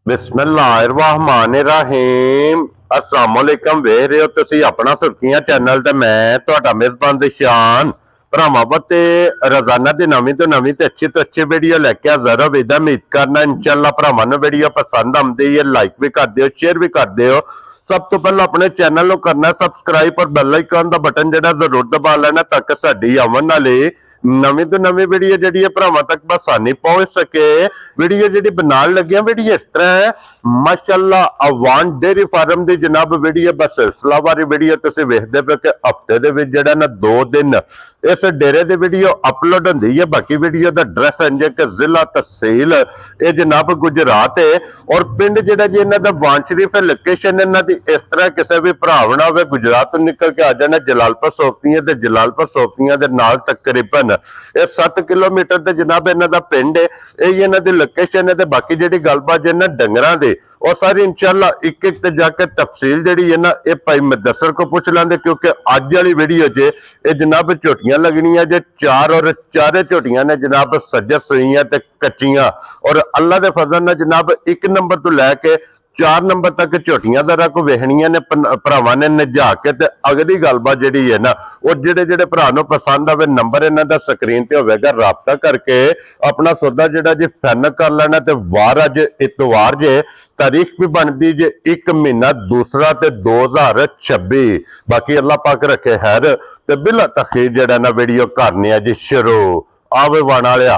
बिस्मिल्लाहिर्रहमानिर्रहीम अस्सलाम वालेकुम ਵੇਖ ਰਹੇ ਹੋ ਤੁਸੀਂ ਆਪਣਾ ਸੁਰਖੀਆਂ ਚੈਨਲ ਤੇ ਮੈਂ ਤੁਹਾਡਾ ਮੇਜ਼ਬਾਨ ਦਿਸ਼ਾਨ ਭਰਾਵਾਂ ਤੇ ਰੋਜ਼ਾਨਾ ਦੀ ਨਵੀਂ ਤੋਂ ਨਵੀਂ ਤੇ ਅੱਛੀ ਤੋਂ ਅੱਛੀ ਵੀਡੀਓ ਲੈ ਕੇ ਹਾਜ਼ਰ ਹਾਂ। ਵਿਦਾ ਉਮੀਦ ਕਰਨਾ ਇਨਸ਼ਾਅੱਲਾ ਭਰਾਵਾਂ ਨੂੰ ਵੀਡੀਓ ਪਸੰਦ ਆਉਂਦੀ ਹੈ, ਲਾਈਕ ਵੀ ਕਰ ਦਿਓ, ਸ਼ੇਅਰ ਵੀ ਕਰ ਦਿਓ। ਸਭ ਤੋਂ ਪਹਿਲਾਂ ਆਪਣੇ ਚੈਨਲ ਨੂੰ ਕਰਨਾ ਸਬਸਕ੍ਰਾਈਬ और बेल आइकन ਦਾ ਬਟਨ ਜਿਹੜਾ ਜ਼ਰੂਰ ਦਬਾ ਲੈਣਾ ਤਾਂ ਕਿ ਸਾਡੀ ਆਉਣ ਵਾਲੀ ਨਵੀਂ ਤੋਂ ਨਵੀਂ ਵੀਡੀਓ ਜਿਹੜੀ ਹੈ ਭਰਾਵਾਂ ਤੱਕ ਬਸਾਨੀ ਪਹੁੰਚ ਸਕੇ। ਵੀਡੀਓ ਜਿਹੜੀ ਬਣਾਉਣ ਲੱਗਿਆ ਵੀਡੀਓ ਇਸ ਤਰ੍ਹਾਂ ਹੈ, ਮਾਸ਼ਾਅੱਲਾ ਅਵਾਨ ਡੇਰੀ ਫਾਰਮ ਦੀ ਜਨਾਬ ਵੀਡੀਓ ਬਸ ਸਿਲਸਿਲਾਵਾਰੀ ਵੀਡੀਓ ਤੁਸੀਂ ਵੇਖਦੇ ਪਏ ਕਿ ਹਫਤੇ ਦੇ ਵਿੱਚ ਜਿਹੜਾ ਨਾ 2 ਦਿਨ ਇਸ ਡੇਰੇ ਦੀ ਵੀਡੀਓ ਅਪਲੋਡ ਹੁੰਦੀ ਹੈ। ਬਾਕੀ ਵੀਡੀਓ ਦਾ ਐਡਰੈਸ ਹੈ ਕਿ ਜ਼ਿਲ੍ਹਾ ਤਹਿਸੀਲ ਇਹ ਜਨਾਬ ਗੁਜਰਾਤ ਹੈ ਔਰ ਪਿੰਡ ਜਿਹੜਾ ਜੀ ਇਹਨਾਂ ਦਾ ਵਾਨ ਸ਼ਰੀਫ ਹੈ। ਲੋਕੇਸ਼ਨ ਇਹਨਾਂ ਦੀ ਇਸ ਤਰ੍ਹਾਂ ਕਿਸੇ ਵੀ ਭਰਾ ਨਾ ਹੋਵੇ ਗੁਜਰਾਤ ਤੋਂ ਨਿਕਲ ਕੇ ਆ ਜਾਣਾ ਜਲਾਲਪੁਰ ਸੋਪਤੀਆਂ ਤੇ ਜਲਾਲਪੁਰ ਸੋਪਤੀਆਂ ਦੇ ਨਾਲ ਤਕਰੀਬਨ ਇਹ 7 ਕਿਲੋਮੀਟਰ ਤੇ ਜਨਾਬ ਇਹਨਾਂ ਦਾ ਪਿੰਡ ਹੈ। ਇਹ ਇਹਨਾਂ ਦੀ ਲੋਕੇਸ਼ਨ ਹੈ ਤੇ ਬਾਕੀ ਜਿਹੜੀ ਗੱਲਬਾਤ ਜਿਹਨਾਂ ਡੰਗਰਾਂ ਦੇ और सारी इंशाल्लाह एक एक ते जाके तफसील जी है ना ये भाई मुदस्सर को पूछ लेंगे क्योंकि अज वाली वीडियो च ये जनाब झोटियां लगनियां जे 4 और 4 झोटियां ने जनाब सज्जर सुइयां ते कच्चियां और अल्लाह दे फजल नाल जनाब 1 नंबर तो लैके 4 नंबर तक झोटियां दरा को वेखनियां ने भरावां ने नजा के ते अगली गलबात जी है ना वो जेडे जेडे भरा नूं पसंद आवे नंबर इन्हां दा स्क्रीन ते होवेगा, राबता करके अपना सौदा जेड़ा जी फाइनल कर लेना। ते वार अज इतवार जे तारीख भी बनती जे 1 महीना दूसरा ते 2026। बाकी अल्लाह पाक रखे खैर ते बिला तखीर जेड़ा ना वीडियो करनी है जी शुरू। आवे वाण वालिया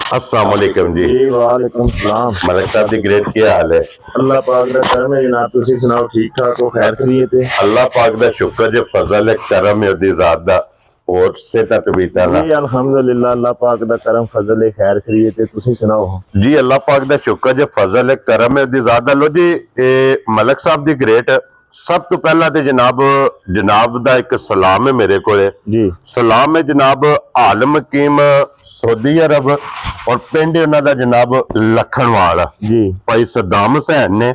अस्सलाम वालेकुम जी। वालेकुम सलाम। मलिक साहब दी ग्रेट क्या हाल है? अल्लाह पाक दा करम है जनाब, तुसी सुनाओ ठीक ठाक हो, खैर खैरियत है? अल्लाह पाक दा शुक्र जे फजल है करम है दी जात दा और सेहत तबीयत जी अल्हम्दुलिल्लाह अल्लाह पाक दा करम फजल है खैर खैरियत है, तुसी सुनाओ? जी अल्लाह पाक दा शुक्र जे फजल है करम है दी जात दा। लो जी मलिक साहब दी ग्रेट सब तो पहला तो जनाब दा एक सलाम है मेरे को जी। सलाम है जनाब आलम हकीम सऊदी अरब और पिंड उन्हां दा जनाब लखनवाल जी। भाई सद्दाम हुसैन ने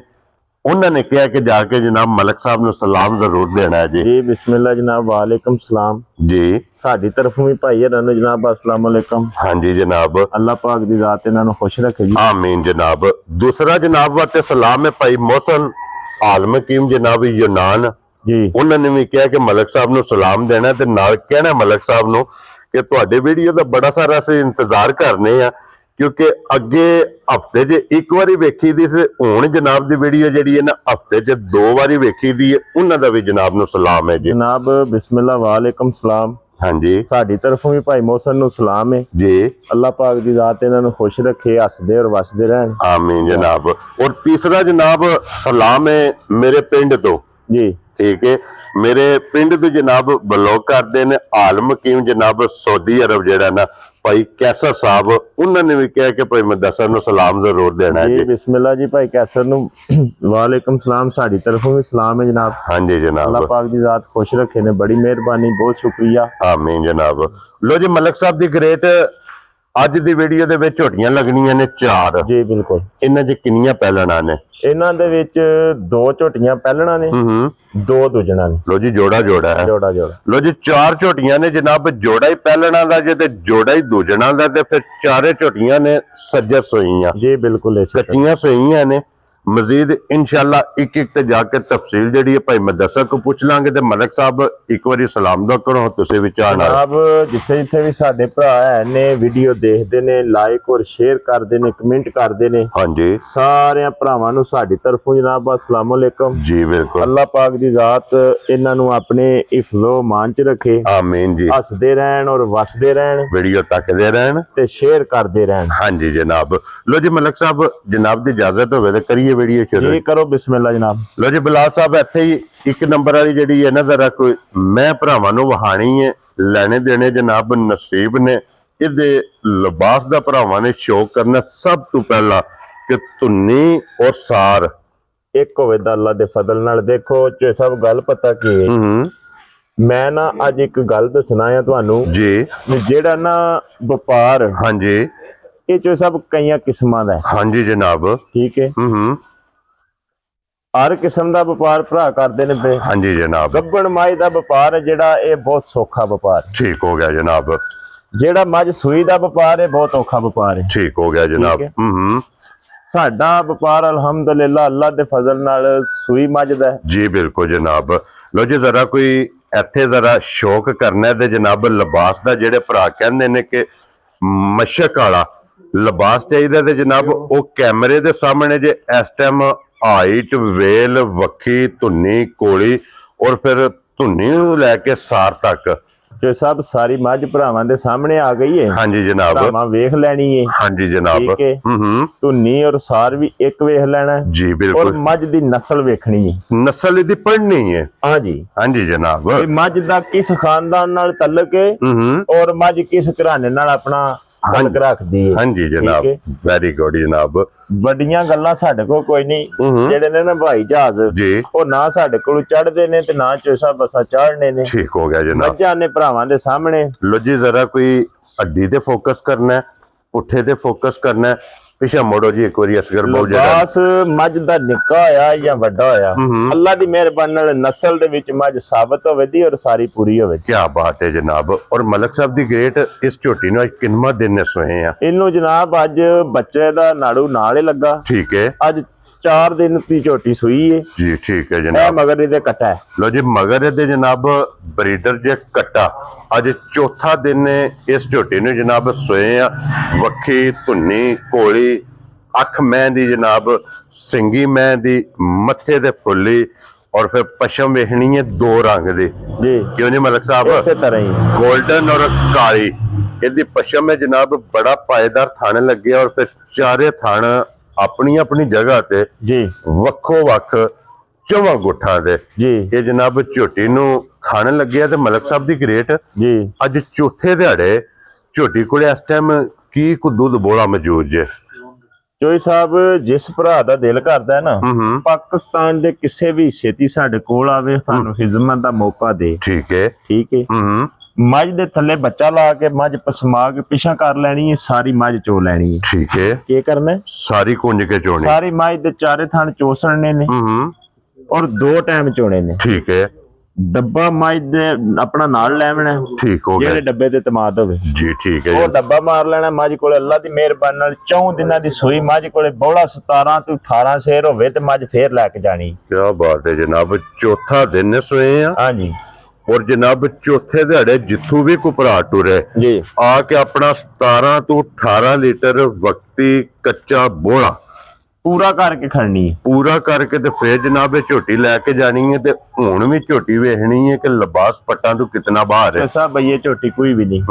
उन्होंने कहा कि जाके जनाब मलिक साहब ने सलाम जरूर देना है जी। जी बिस्मिल्लाह जनाब, वालेकुम सलाम जी। साडी तरफों भी भाई हरां नूं जनाब अस्सलाम वालेकुम। हाँ जी जनाब, अल्लाह पाक दी जात इन्हां नूं खुश रखे जी। आमीन जनाब। दूसरा जनाब वास्ते सलाम है भाई मोहसन आलम हकीम जनाब यूनान जी। उन्होंने भी कहा कि मलिक साहब नूं सलाम देना ते नाल कहना मलिक साहब नूं कि तुहाडे वीडियो दा बड़ा सारा असीं इंतजार करने आ क्योंकि अगे हफ्ते च एक बारी वेखी दी सी, हुण जनाब दी वीडियो जिहड़ी है ना हफ्ते च 2 बारी वेखी दी है। उन्हां दा भी जनाब नूं सलाम है जी। जनाब बिस्मिल्लाह वालेकुम सलाम। हाँ जी साडी तरफों भी भाई मोहसन नूं सलाम है जी। अल्लाह पाक दी जात इन्हां नूं खुश रखे, हसदे और वसदे रहन आमीन जनाब। और तीसरा जनाब सलाम है मेरे पिंड तो जी। ठीक है, मेरे पिंड तो जनाब ब्लॉग करते ने आलम हकीम जनाब सऊदी अरब जेड़ा ना भाई कैसर साहब उन्होंने भी कहा कि भाई मुदस्सर नूं सलाम जरूर देना है जी। बिस्मिल्लाह जी भाई कैसर नूं वालेकुम सलाम, साडी तरफों भी सलाम है जनाब। हाँ जी जनाब, अल्लाह पाक दी जात खुश रखे ने, बड़ी मेहरबानी, बहुत शुक्रिया। आमीन जनाब। लो जी मलिक साहब the great a the video दे विच झोटियां लगनियां ने 4 जी बिल्कुल। इन्हां च किन्नियां पैलणां ने? इन्हां दे विच 2 झोटियां पैलणां ने, 2 दुजणा ने। लो जी जोड़ा जोड़ा है। जोड़ा जोड़ा। लो जी 4 झोटियां ने जनाब, जोड़ा ही पैलणा दा जे ते जोड़ा ही दूजणा दा ते फिर 4 झोटियां ने सज्जर सोईयां जी बिल्कुल। कच्चियां सोईयां ने। मजीद इंशाल्लाह एक एक ते जाके तफसील जिहड़ी है भाई मुदस्सर को पूछ लांगे ते मलिक साहब एक बारी सलाम दा करो तुसीं भी चाहना जनाब जिथे जिथे भी साडे भरा है ने वीडियो देखदे ने, लाइक और शेयर करदे ने, कमेंट करदे ने, हाँ जी सारे भरावां नूं साडी तरफों जनाब अस्सलाम वालेकुम जी। बिल्कुल अल्लाह पाक दी जात इन्हां नूं अपने हिफ्ज़ो मान च रखे, आमीन जी। हसदे रहन और वसदे रहन, वीडियो तकदे रहन ते शेयर करदे रहन। हाँ जी जनाब। लो जी मलिक साहब जनाब दी इजाजत होवे ते करिए वीडियो शुरू जी करो बिस्मिल्लाह जनाब। लो जी बिलाल साहब इत्थे ही 1 नंबर वाली जिहड़ी है ना जरा कोई मैं भरावां नूं वहाणी है लेने देने जनाब नसीब ने इहदे लिबास दा भरावां ने शौक करना। सब तो पहला कि धुन्नी और सार एक होवे दा अल्लाह दे फजल नाल। देखो जो सब गल पता की है, मैं ना अज एक गल दसना है तुहानू जी जेड़ा ना व्यापार हाँ जी ये जो सब कई किस्मां दा है। हाँ जी जनाब ठीक है, हर किस्म का व्यापार भरा करते ने पे। हाँ जी जनाब। गब्बन माई का व्यापार है जेड़ा ये बहुत सौखा व्यापार। ठीक हो गया जनाब। ਜਿਹੜਾ ਮੱਝ ਸੂਈ ਦਾ ਵਪਾਰ ਹੈ ਬਹੁਤ ਔਖਾ ਵਪਾਰ ਹੈ। ਠੀਕ ਹੋ ਗਿਆ ਜਨਾਬ। ਠੀਕ ਹੈ। ਸਾਡਾ ਵਪਾਰ ਅਲਹਮਦੁਲਿਲਾ ਅੱਲਾ ਦੇ ਫਜ਼ਲ ਨਾਲ ਸੂਈ ਮੱਝ ਦਾ ਹੈ। ਜੀ ਬਿਲਕੁਲ ਜਨਾਬ। ਲੋ ਜੀ ਜ਼ਰਾ ਕੋਈ ਇੱਥੇ ਜ਼ਰਾ ਸ਼ੌਕ ਕਰਨਾ ਹੈ ਤੇ ਜਨਾਬ ਲਿਬਾਸ ਦਾ ਜਿਹੜੇ ਭਰਾ ਕਹਿੰਦੇ ਨੇ ਕਿ ਮਸ਼ਕ ਵਾਲਾ ਲਿਬਾਸ ਚਾਹੀਦਾ ਤੇ ਜਨਾਬ ਉਹ ਕੈਮਰੇ ਦੇ ਸਾਹਮਣੇ ਜੇ ਇਸ ਟਾਈਮ ਹਾਈਟ ਵੇਲ ਵੱਖੀ ਧੁੰਨੀ ਕੋਲੀ ਔਰ ਫਿਰ ਧੁੰਨੀ ਨੂੰ ਲੈ ਕੇ ਸਾਰ ਤੱਕ ਜੋ ਸਭ ਸਾਰੀ ਮੱਝ ਭਰਾਵਾਂ ਦੇ ਸਾਹਮਣੇ ਆ ਗਈ ਹੈ। ਹਾਂਜੀ ਜਨਾਬ। ਭਰਾਵਾਂ ਵੇਖ ਲੈਣੀ ਹੈ। ਹਾਂਜੀ ਜਨਾਬ। ਠੀਕ ਹੈ। ਧੁੰਨੀ ਔਰ ਸਾਰ ਵੀ ਇੱਕ ਵੇਖ ਲੈਣਾ ਹੈ। ਜੀ ਔਰ ਬਿਲਕੁਲ। ਮੱਝ ਦੀ ਨਸਲ ਵੇਖਣੀ ਹੈ। ਨਸਲ ਇਹਦੀ ਪੜ੍ਹਨੀ ਹੈ। ਹਾਂਜੀ ਹਾਂਜੀ ਜਨਾਬ। ਵੀ ਮੱਝ ਦਾ ਕਿਸ ਖਾਨਦਾਨ ਨਾਲ ਤਾਲੁਕ ਹੈ ਔਰ ਮੱਝ ਕਿਸ ਘਰਾਣੇ ਨਾਲ ਆਪਣਾ ਤਾਲੁਕ ਰੱਖਦੀ ਹੈ। ਹਾਂਜੀ ਜਨਾਬ। ਵੈਰੀ ਗੁੱਡ ਜਨਾਬ। ਵੱਡੀਆਂ ਗੱਲਾਂ ਸਾਡੇ ਕੋਲ ਕੋਈ ਨਹੀਂ। ਜਿਹੜੇ ਨੇ ਨਾ ਹਵਾਈ ਜਹਾਜ਼ ਜੀ ਉਹ ਨਾ ਸਾਡੇ ਕੋਲ ਚੜ੍ਹਦੇ ਨੇ ਤੇ ਨਾ ਚੋਸਾ ਬਸਾ ਚਾੜਨੇ ਨੇ। ਠੀਕ ਹੋ ਗਿਆ ਜਨਾਬ। ਮੱਝਾਂ ਨੇ ਭਰਾਵਾਂ ਦੇ ਸਾਹਮਣੇ। ਲੋ ਜੀ ਜ਼ਰਾ ਕੋਈ ਅੱਡੀ ਤੇ ਫੋਕਸ ਕਰਨਾ ਹੈ, ਪੁੱਠੇ ਤੇ ਫੋਕਸ ਕਰਨਾ ਹੈ। ਪਿਛਾ ਮੋੜੋ ਜੀ ਇੱਕ ਵਾਰੀ ਅਸਗਰ ਬਹੁਤ ਜਿਹੜਾ ਲਿਬਾਸ ਮੱਝ ਦਾ ਨਿੱਕਾ ਹੋਇਆ ਜਾਂ ਵੱਡਾ ਹੋਇਆ ਅੱਲਾ ਦੀ ਮਿਹਰਬਾਨੀ ਨਾਲ ਨਸਲ ਦੇ ਵਿੱਚ ਮੱਝ ਸਾਬਤ ਹੋਵੇਗੀ ਔਰ ਸਾਰੀ ਪੂਰੀ ਹੋਵੇ। ਕੀ ਬਾਤ ਹੈ ਜਨਾਬ। ਔਰ ਮਲਕ ਸਾਹਿਬ ਦੀ ਗ੍ਰੇਟ ਇਸ ਝੋਟੀ ਨੂੰ ਅੱਜ ਕਿੰਨਾ ਦਿਨ ਨੇ ਸੋਏ ਆ? ਇਹਨੂੰ ਜਨਾਬ ਅੱਜ ਬੱਚੇ ਦਾ ਨਾੜੂ ਨਾਲ ਹੀ ਲੱਗਾ। ਠੀਕ ਹੈ। ਅੱਜ 4 ਦਿਨ ਦੀ ਝੋਟੀ ਸੂਈ ਹੈ। ਜੀ ਠੀਕ ਹੈ ਇਹ ਜਨਾਬ। ਮਗਰ ਇਹਦੇ ਕੱਟਾ ਹੈ। ਲੋ ਜੀ ਮਗਰ ਇਹਦੇ ਜਨਾਬ ਬਰੀਡਰ ਜੇ ਕੱਟਾ ਅੱਜ ਚੌਥਾ ਦਿਨ ਨੇ ਇਸ ਝੋਟੀ ਨੂੰ ਜਨਾਬ ਸੋਏ ਆ। ਵੱਖੀ ਧੁੰਨੀ ਕੋਲੀ ਅੱਖ ਮੈਂ ਦੀ ਜਨਾਬ ਸਿੰਗੀ ਮੈਂ ਦੀ ਮੱਥੇ ਤੇ ਫੁੱਲੀ ਔਰ ਫਿਰ ਪਸ਼ਮ ਵੇਖਣੀ ਹੈ 2 ਰੰਗ ਦੀ। ਜੀ ਕਿਉਂ ਨਹੀਂ ਮਲਕ ਸਾਹਿਬ? ਇਸੇ ਤਰ੍ਹਾਂ ਹੀ ਗੋਲਡਨ ਔਰ ਕਾਲੀ ਇਹਦੀ ਪਸ਼ਮ ਹੈ ਜਨਾਬ। ਬੜਾ ਪਾਏਦਾਰ ਥਣ ਲੱਗਿਆ ਔਰ ਫਿਰ ਚਾਰੇ ਥਣ ਆਪਣੀ ਆਪਣੀ ਜਗ੍ਹਾ ਤੇ ਜੀ ਵੱਖੋ ਵੱਖ 4 ਗੁੱਠਾਂ ਦੇ। ਜੀ ਇਹ ਜਨਾਬ ਝੋਟੀ ਨੂੰ ਖਾਣ ਲੱਗਿਆ ਤੇ ਮਲਕ ਸਾਹਿਬ ਦੀ ਗ੍ਰੇਟ ਜੀ ਅੱਜ ਚੌਥੇ ਦਿਹਾੜੇ ਝੋਟੀ ਕੋਲੇ ਇਸ ਟਾਈਮ ਕੀ ਕੁ ਦੁੱਧ ਬੋਲਾ ਮੌਜੂਦ ਜੇ? ਚੋਈ ਸਾਹਿਬ ਜਿਸ ਭਰਾ ਦਾ ਦਿਲ ਕਰਦਾ ਹੈ ਨਾ ਪਾਕਿਸਤਾਨ ਦੇ ਕਿਸੇ ਵੀ ਹਿੱਸੇ ਸਾਡੇ ਕੋਲ ਆਵੇ ਸਾਨੂੰ ਖਿਦਮਤ ਦਾ ਮੌਕਾ ਦੇ। ਠੀਕ ਹੈ। ਠੀਕ ਹੈ। ਮੱਝ ਦੇ ਥੱਲੇ ਬੱਚਾ ਲਾ ਕੇ ਮੱਝ ਪਸਮਾ ਕੇ ਪਿਛਾ ਕਰ ਲੈਣੀ ਹੈ। ਸਾਰੀ ਮੱਝ ਚੋ ਲੈਣੀ ਹੈ। ਠੀਕ ਹੈ। ਕੀ ਕਰਨਾ? ਸਾਰੀ ਕੁੰਜ ਕੇ ਚੋਣੀ। ਸਾਰੀ ਮੱਝ ਦੇ ਚਾਰੇ ਥਣ ਚੋਸਣੇ ਨੇ ਔਰ 2 ਟਾਈਮ ਚੋਣੇ ਨੇ। ਠੀਕ ਹੈ। ਡੱਬਾ ਮੱਝ ਦੇ ਆਪਣਾ ਨਾਲ ਲੈਵਣਾ। ਠੀਕ ਹੋ ਗਿਆ। ਜਿਹੜੇ ਡੱਬੇ ਤੇ ਤਮਾਦ ਹੋਵੇ ਜੀ ਠੀਕ ਹੈ ਉਹ ਡੱਬਾ ਮਾਰ ਲੈਣਾ। ਮੱਝ ਕੋਲੇ ਅੱਲਾ ਦੀ ਮਿਹਰਬਾਨੀ ਨਾਲ 4 ਦਿਨਾਂ ਦੀ ਸੂਈ ਮੱਝ ਕੋਲੇ ਬੋਲਾ 17 ਤੋਂ 18 ਸ਼ੇਰ ਹੋਵੇ ਤੇ ਮੱਝ ਫੇਰ ਲੈ ਕੇ ਜਾਣੀ। ਕੀ ਬਾਤ ਹੈ ਜਨਾਬ। ਚੌਥਾ ਦਿਨ ਸੋਏ ਆ। ਹਾਂਜੀ। ਔਰ ਜਨਾਬ ਚੌਥੇ ਦਿਹਾੜੇ ਜਿੱਥੋਂ ਵੀ ਕੋਈ ਭਰਾ ਟੁਰੇ ਜੀ ਆ ਕੇ ਆਪਣਾ 17 ਤੋਂ 18 ਲੀਟਰ ਵਕਤੀ ਕੱਚਾ ਬੋਲਾ ਪੂਰਾ ਕਰਕੇ ਖੜਨੀ ਹੈ। ਪੂਰਾ ਕਰਕੇ ਤੇ ਫੇਰ ਜਨਾਬ ਇਹ ਝੋਟੀ ਲੈ ਕੇ ਜਾਣੀ ਹੈ। ਤੇ ਹੁਣ ਵੀ ਝੋਟੀ ਵੇਖਣੀ ਹੈ ਕਿ ਲਿਬਾਸ ਪੱਟਾਂ ਤੋਂ ਕਿਤਨਾ ਬਾਹਰ ਹੈ। ਐਸਾ ਭਈਏ ਝੋਟੀ ਕੋਈ ਵੀ ਨਹੀਂ।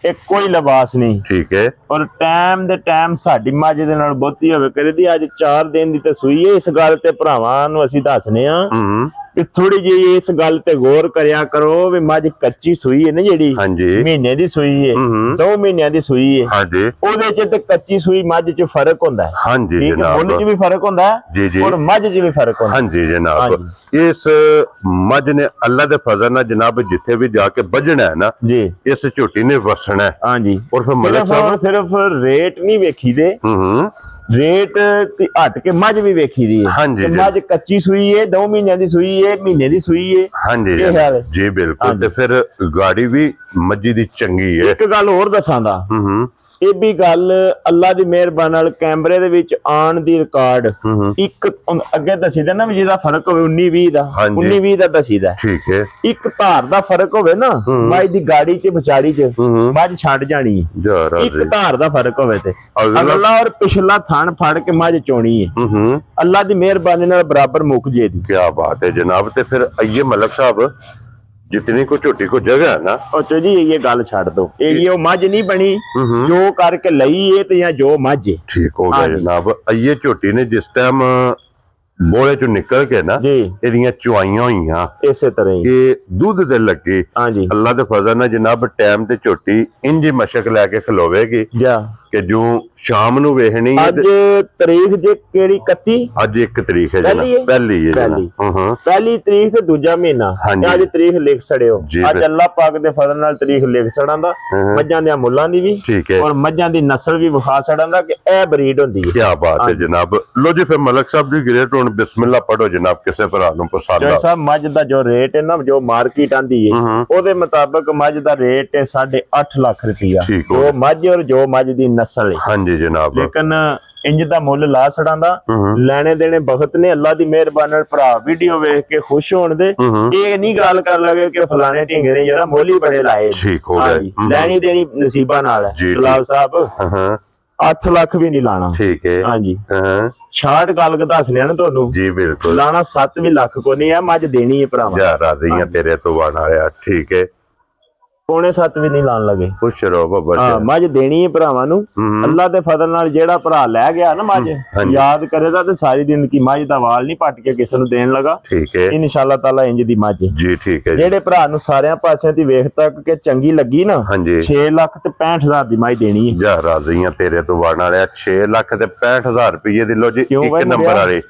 ਇਹ ਕੋਈ ਲਿਬਾਸ ਨਹੀਂ। ਠੀਕ ਹੈ। ਔਰ ਟਾਈਮ ਦੇ ਟਾਈਮ ਸਾਡੀ ਮੱਝ ਦੇ ਨਾਲ ਬਹੁਤੀ ਹੋਵੇ ਕਰਦੀ। ਅੱਜ 4 ਦਿਨ ਦੀ ਤਾਂ ਸੂਈ ਹੈ। ਇਸ ਗੱਲ ਤੇ ਭਰਾਵਾਂ ਨੂੰ ਅਸੀਂ ਦੱਸਨੇ ਆ ਕਿ ਥੋੜੀ ਜਿਹੀ ਇਸ ਗੱਲ ਤੇ ਗੌਰ ਕਰਿਆ ਕਰੋ ਵੀ ਮੱਝ ਕੱਚੀ ਸੂਈ ਹੈ ਨਾ ਜਿਹੜੀ ਹਾਂਜੀ ਮਹੀਨੇ ਦੀ ਸੂਈ ਹੈ 2 ਮਹੀਨਿਆਂ ਦੀ ਸੂਈ ਹੈ। ਹਾਂਜੀ। ਉਹਦੇ ਚ ਤੇ ਕੱਚੀ ਸੂਈ ਮੱਝ ਚ ਫਰਕ ਹੁੰਦਾ ਹੈ। ਹਾਂਜੀ ਠੀਕ ਹੈ। ਜਨਾਬ। ਮੁੱਲ ਚ ਵੀ ਫਰਕ ਹੁੰਦਾ ਹੈ ਜੀ ਜੀ। ਔਰ ਮੱਝ ਚ ਵੀ ਫਰਕ ਹੁੰਦਾ ਹੈ। ਹਾਂਜੀ ਜਨਾਬ। ਇਸ ਮੱਝ ਨੇ ਅੱਲਾ ਦੇ ਫਜ਼ਲ ਨਾਲ ਜਨਾਬ ਜਿੱਥੇ ਵੀ ਜਾ ਕੇ ਵੱਜਣਾ ਹੈ ਨਾ ਜੀ ਇਸ ਝੋਟੀ ਨੇ ਵਸਣਾ ਹੈ। ਹਾਂਜੀ। ਔਰ ਫਿਰ ਮਲਕ ਸਾਹਿਬ ਸਿਰਫ ਰੇਟ ਨਹੀਂ ਵੇਖੀ ਦੇ। ਰੇਟ ਤੇ ਹਟ ਕੇ ਮੱਝ ਵੀ ਵੇਖੀ ਦੀ ਹੈ। ਹਾਂਜੀ ਮੱਝ ਕੱਚੀ ਸੂਈ ਹੈ 2 ਮਹੀਨਿਆਂ ਦੀ ਸੂਈ ਹੈ ਮਹੀਨੇ ਦੀ ਸੂਈ ਹੈ। ਹਾਂਜੀ ਜੀ ਬਿਲਕੁਲ। ਤੇ ਫਿਰ ਗਾੜੀ ਵੀ ਮੱਝੀ ਦੀ ਚੰਗੀ ਹੈ। ਇੱਕ ਗੱਲ ਹੋਰ ਦੱਸਾਂ ਦਾ ਇਹ ਵੀ ਗੱਲ ਅੱਲਾ ਦੀ ਮਿਹਰਬਾਨੀ ਨਾਲ ਕੈਮਰੇ ਦੇ ਵਿੱਚ ਆਣ ਦੀ ਰਿਕਾਰਡ ਇੱਕ ਅੱਗੇ ਦੱਸੀਦਾ ਨਾ ਵੀ ਜਿਹਦਾ ਫਰਕ ਹੋਵੇ 19-20 ਦਾ 19-20 ਦਾ ਦੱਸੀਦਾ। ਠੀਕ ਹੈ। ਇੱਕ ਧਾਰ ਦਾ ਫਰਕ ਹੋਵੇ ਨਾ ਮੱਝ ਦੀ ਗਾੜੀ ਚ ਵਿਚਾਰੀ ਚ ਮੱਝ ਛੱਡ ਜਾਣੀ ਹੈ। ਇੱਕ ਧਾਰ ਦਾ ਫਰਕ ਹੋਵੇ ਤੇ ਅਗਲਾ ਔਰ ਪਿਛਲਾ ਥਣ ਫੜ ਕੇ ਮੱਝ ਚੋਣੀ ਹੈ। ਅੱਲਾ ਦੀ ਮਿਹਰਬਾਨੀ ਨਾਲ ਬਰਾਬਰ ਮੁੱਕ ਜੇ ਦੀ। ਕੀ ਬਾਤ ਹੈ ਜਨਾਬ। ਤੇ ਫਿਰ ਆਈਏ ਮਲਕ ਸਾਹਿਬ जितनी को छोटी को जगह है ना अच्छा जी ये गल छड़ दो ये मझ नहीं बनी जो करके लई है तो या जो मझ है। ठीक हो गया जनाब। ये झोटी ने जिस टाइम बोले चो निकल के ना ਇਹਦੀਆਂ ਚੁਆਈਆਂ ਹੋਈਆਂ ਇਸੇ ਤਰ੍ਹਾਂ ਹੀ ਕਿ ਦੁੱਧ ਤੇ ਲੱਗੇ। ਹਾਂਜੀ। ਅੱਲਾ ਦੇ ਫਜ਼ਲ ਨਾਲ ਜਨਾਬ ਟਾਈਮ ਤੇ ਝੋਟੀ ਇੰਜ ਮਸ਼ਕ ਲੈ ਕੇ ਖਲੋਵੇਗੀ ਕਿ ਜੋ ਸ਼ਾਮ ਨੂੰ ਵੇਖਣੀ ਹੈ ਅੱਜ ਤਰੀਕ ਜੇ ਕਿਹੜੀ 31 ਅੱਜ 1 ਤਰੀਕ ਹੈ ਪਹਿਲੀ ਜਨਾਬ, ਪਹਿਲੀ ਹੈ ਜਨਾਬ। ਪਹਿਲੀ ਪਹਿਲੀ ਤਰੀਕ ਤੇ ਦੂਜਾ ਮਹੀਨਾ ਹਾਂਜੀ। ਤੇ ਅੱਜ ਤਰੀਕ ਲਿਖ ਛੜਿਓ। ਜੀ ਅੱਜ ਅੱਲਾਹ ਪਾਕ ਦੇ ਫਜ਼ਲ ਨਾਲ ਤਰੀਕ ਲਿਖ ਛੜਾਂ ਦਾ ਮੱਝਾਂ ਦੇ ਮੁੱਲਾਂ ਦੀ ਵੀ ਠੀਕ ਹੈ ਔਰ ਮੱਝਾਂ ਦੀ ਨਸਲ ਵੀ ਵਿਖਾ ਛੜਾਂ ਦਾ ਕਿ ਇਹ ਬਰੀਡ ਹੁੰਦੀ ਹੈ। ਕੀ ਬਾਤ ਹੈ ਜਨਾਬ। ਲੋ ਜੀ ਫਿਰ ਮਲਕ ਸਾਹਿਬ ਦੀ ਗ੍ਰੇਟ ਹੁਣ ਬਿਸਮਿਲ੍ਲਾ ਪੜੋ ਜਨਾਬ, ਕਿਸੇ ਭਰਾ ਨੂੰ ਪਸੰਦ ਜੋ ਆ। ਸਾਹਿਬ ਮੱਝ ਦਾ ਜੋ ਰੇਟ ਹੈ ਨਾ, ਜੋ ਮਾਰਕੀਟ ਆਂਦੀ ਹੈ ਉਹਦੇ ਮੁਤਾਬਕ ਮੱਝ ਦਾ ਰੇਟ ਹੈ 8.5 ਲੱਖ ਰੁਪਇਆ, ਠੀਕ ਹੋ ਜੋ ਮੱਝ ਔਰ ਜੋ ਮੱਝ ਦੀ ਨਸਲ ਹੈ। ਹਾਂਜੀ ਜਨਾਬ। ਲੇਕਿਨ ਇੰਜ ਦਾ ਮੁੱਲ ਲਾ ਛੜਾਂ ਦਾ ਲੈਣੇ ਦੇਣੇ ਬਹੁਤ ਨੇ। ਅੱਲਾ ਦੀ ਮਿਹਰਬਾਨੀ ਨਾਲ ਭਰਾ ਵੀਡੀਓ ਵੇਖ ਕੇ ਖੁਸ਼ ਹੋਣ ਦੇ। ਇਹ ਨਹੀਂ ਗੱਲ ਕਰ ਲਗੇ ਕਿ ਫਲਾਣੇ ਢਿੰਗੇ ਨੇ ਜਿਹੜਾ ਮੁੱਲ ਹੀ ਬੜੇ ਲਾਏ। ਠੀਕ ਹੋ ਗਿਆ। ਲੈਣੀ ਦੇਣੀ ਨਸੀਬਾਂ ਨਾਲ ਹੈ ਜਲਾਲ ਸਾਹਿਬ। 8 ਲੱਖ ਵੀ ਨਹੀਂ ਲਾਣਾ। ਠੀਕ ਹੈ। ਹਾਂਜੀ 66 ਗੱਲ ਦੱਸ ਲਿਆ ਨਾ ਤੁਹਾਨੂੰ ਜੀ ਬਿਲਕੁਲ। ਲਾਣਾ 7 ਵੀ ਲੱਖ ਕੋ ਨਹੀਂ ਹੈ। ਮੱਝ ਦੇਣੀ ਹੈ ਭਰਾਵਾ। ਜਾ ਰਾਜ਼ੀਆਂ ਤੇਰੇ ਤੋਂ ਬਣ ਆਇਆ। ਠੀਕ ਹੈ। 6.25 ਵੀ ਨਹੀਂ ਲਾਣ ਲਗੇ। ਖੁਸ਼ ਰਹੋ ਬਾਬਾ ਜੀ। ਹਾਂ ਮੱਝ ਦੇਣੀ ਹੈ ਭਰਾਵਾਂ ਨੂੰ। ਅੱਲਾ ਦੇ ਫਜ਼ਲ ਨਾਲ ਜਿਹੜਾ ਭਰਾ ਲੈ ਗਿਆ ਨਾ ਮੱਝ ਯਾਦ ਕਰੇਗਾ ਤੇ ਸਾਰੀ ਜ਼ਿੰਦਗੀ ਮੱਝ ਦਾ ਵਾਲ ਨਹੀਂ ਪੱਟ ਕੇ ਕਿਸੇ ਨੂੰ ਦੇਣ ਲਗਾ। ਠੀਕ ਹੈ। ਇਨਸ਼ਾਅੱਲਾ ਤਾਲਾ ਇੰਜ ਦੀ ਮੱਝ ਜੀ ਠੀਕ ਹੈ। ਜਿਹੜੇ ਭਰਾ ਨੂੰ ਸਾਰਿਆਂ ਪਾਸਿਆਂ ਦੀ ਵੇਖ ਤੱਕ ਕਿ ਚੰਗੀ ਲੱਗੀ ਨਾ, ਹਾਂਜੀ 6 ਲੱਖ ਤੇ 65,000 ਦੀ ਮੱਝ ਦੇਣੀ ਹੈ। ਜਾ ਰਾਜ਼ੀਆਂ ਤੇਰੇ ਤੋਂ ਬਣ ਵਾਲਿਆ। 6 ਲੱਖ ਤੇ 65,000 ਰੁਪਏ ਦੀ। ਲੋ ਜੀ ਕਿਉਂ ਇੱਕ ਬਣ ਨੰਬਰ ਰਿਹਾ? ਵਾਲੇ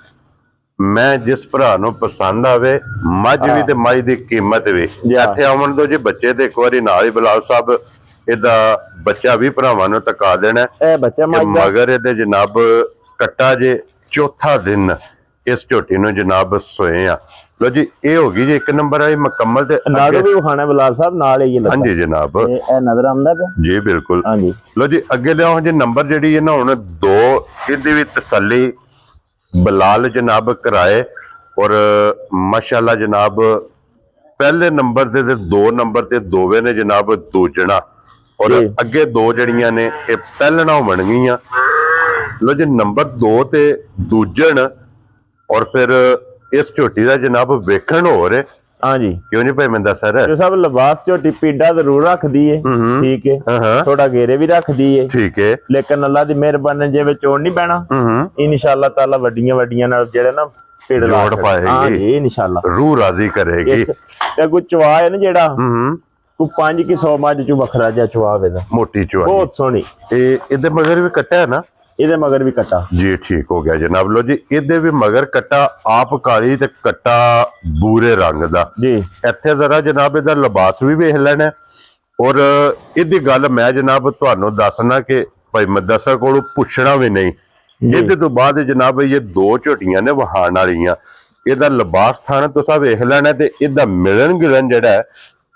ਮੈਂ ਜਿਸ ਭਰਾ ਨੂੰ ਪਸੰਦ ਆਵੇ ਮੱਝ ਵੀ ਤੇ ਮੱਝ ਦੀ ਕੀਮਤ ਵੀ ਇੱਥੇ ਆਉਣ ਦੋ ਜੀ। ਬੱਚੇ ਤੇ ਇੱਕ ਵਾਰੀ ਨਾਲ ਹੀ ਬਲਾਲ ਸਾਹਿਬ ਇਹਦਾ ਬੱਚਾ ਵੀ ਭਰਾਵਾਂ ਨੂੰ ਤਕਾ ਦੇਣਾ। ਇਹ ਬੱਚਾ ਮੱਝ ਦਾ ਮਗਰ ਇਹਦੇ ਜਨਾਬ ਕੱਟਾ ਜੇ ਚੌਥਾ ਦਿਨ ਇਸ ਝੋਟੀ ਨੂੰ ਜਨਾਬ ਸੋਏ ਆ। ਲੋ ਜੀ ਇਹ ਹੋ ਗਈ ਜੀ ਇੱਕ ਨੰਬਰ ਵਾਲੀ ਮੁਕੰਮਲ। ਤੇ ਨਾੜੂ ਵੀ ਵਿਖਾਣਾ ਬਲਾਲ ਸਾਹਿਬ ਨਾਲ ਹੀ ਲੱਗਾ। ਹਾਂਜੀ ਜਨਾਬ ਇਹ ਨਜ਼ਰ ਆਉਂਦਾ ਪਿਆ ਜੀ ਬਿਲਕੁਲ। ਹਾਂਜੀ ਲੋ ਜੀ ਅੱਗੇ ਲਿਆਓ ਜੀ ਨੰਬਰ ਜਿਹੜੀ ਹੈ ਨਾ ਹੁਣ 2 ਇਹਦੀ ਵੀ ਤਸੱਲੀ ਬਲਾਲ ਜਨਾਬ ਕਰਾਏ। ਔਰ ਮਾਸ਼ਾਅੱਲਾ ਜਨਾਬ ਪਹਿਲੇ ਨੰਬਰ ਤੇ 2 ਨੰਬਰ ਤੇ ਦੋਵੇਂ ਨੇ ਜਨਾਬ ਦੂਜਣਾ। ਔਰ ਅੱਗੇ 2 ਜਿਹੜੀਆਂ ਨੇ ਇਹ ਪਹਿਲਣਾ ਬਣ ਗਈਆਂ। ਲੋ ਜੀ ਨੰਬਰ 2 ਤੇ ਦੂਜਣ ਔਰ ਫਿਰ ਇਸ ਝੋਟੀ ਦਾ ਜਨਾਬ ਵੇਖਣ ਹੋ ਰਹੇ। ਹਾਂਜੀ ਕਿਉਂ ਨਹੀਂ ਭਾਈ ਮਿੰਦਾ ਸਰ। ਜੋ ਸਭ ਲਿਬਾਸ ਝੋਟੀ ਪੀਡਾ ਜ਼ਰੂਰ ਰੱਖਦੀ ਏ। ਠੀਕ ਹੈ। ਥੋੜਾ ਘੇਰੇ ਵੀ ਰੱਖਦੀ ਏ। ਠੀਕ ਹੈ। ਲੇਕਿਨ ਅੱਲਾ ਦੀ ਮਿਹਰਬਾਨੀ ਜੇ ਵਿੱਚ ਚੋੜ ਨਹੀਂ ਪੈਣਾ। ਇਨਸ਼ਾਅੱਲਾ ਤਾਲਾ ਵੱਡੀਆਂ ਨਾਲ ਜਿਹੜੇ ਨਾ ਪੇੜ ਲਾ ਜੋੜ ਪਾਏਗੀ। ਹਾਂਜੀ ਇਨਸ਼ਾਅੱਲਾ ਰੂਹ ਰਾਜ਼ੀ ਕਰੇਗੀ। ਤੇ ਕੋਈ ਚਵਾ ਹੈ ਨਾ ਜਿਹੜਾ ਕੋਈ 5 ਕਿ 100 ਮੱਝ ਚੋਂ ਵੱਖਰਾ ਜਿਹਾ ਚਵਾ ਇਹਦਾ ਮੋਟੀ ਚਵਾ ਬਹੁਤ ਸੋਹਣੀ। ਇਹ ਇਹਦੇ ਮਗਰ ਵੀ ਕੱਟਾ ਹੈ ਨਾ। ਇਹਦੇ ਮਗਰ ਵੀ ਕੱਟਾ ਜੀ ਠੀਕ ਹੋ ਗਿਆ ਜਨਾਬ। ਲੋ ਜੀ ਇਹਦੇ ਵੀ ਮਗਰ ਕੱਟਾ ਆਪ ਕਾਲੀ ਤੇ ਕੱਟਾ ਬੂਰੇ ਰੰਗ ਦਾ ਜੀ। ਇੱਥੇ ਜ਼ਰਾ ਜਨਾਬ ਇਹਦਾ ਲਿਬਾਸ ਵੀ ਵੇਖ ਲੈਣਾ। ਔਰ ਇਹਦੀ ਗੱਲ ਮੈਂ ਜਨਾਬ ਤੁਹਾਨੂੰ ਦੱਸਣਾ ਕਿ ਭਾਈ ਮਦਰਸਾ ਕੋਲੋਂ ਪੁੱਛਣਾ ਵੀ ਨਹੀਂ। ਇਹਦੇ ਤੋਂ ਬਾਅਦ ਜਨਾਬ ਇਹ 2 ਝੋਟੀਆਂ ਨੇ ਵਹਾਣ ਵਾਲੀਆਂ। ਇਹਦਾ ਲਿਬਾਸ ਥਾਣਾ ਤੁਸੀਂ ਵੇਖ ਲੈਣਾ ਤੇ ਇਹਦਾ ਮਿਲਣ ਗਿਲਣ ਜਿਹੜਾ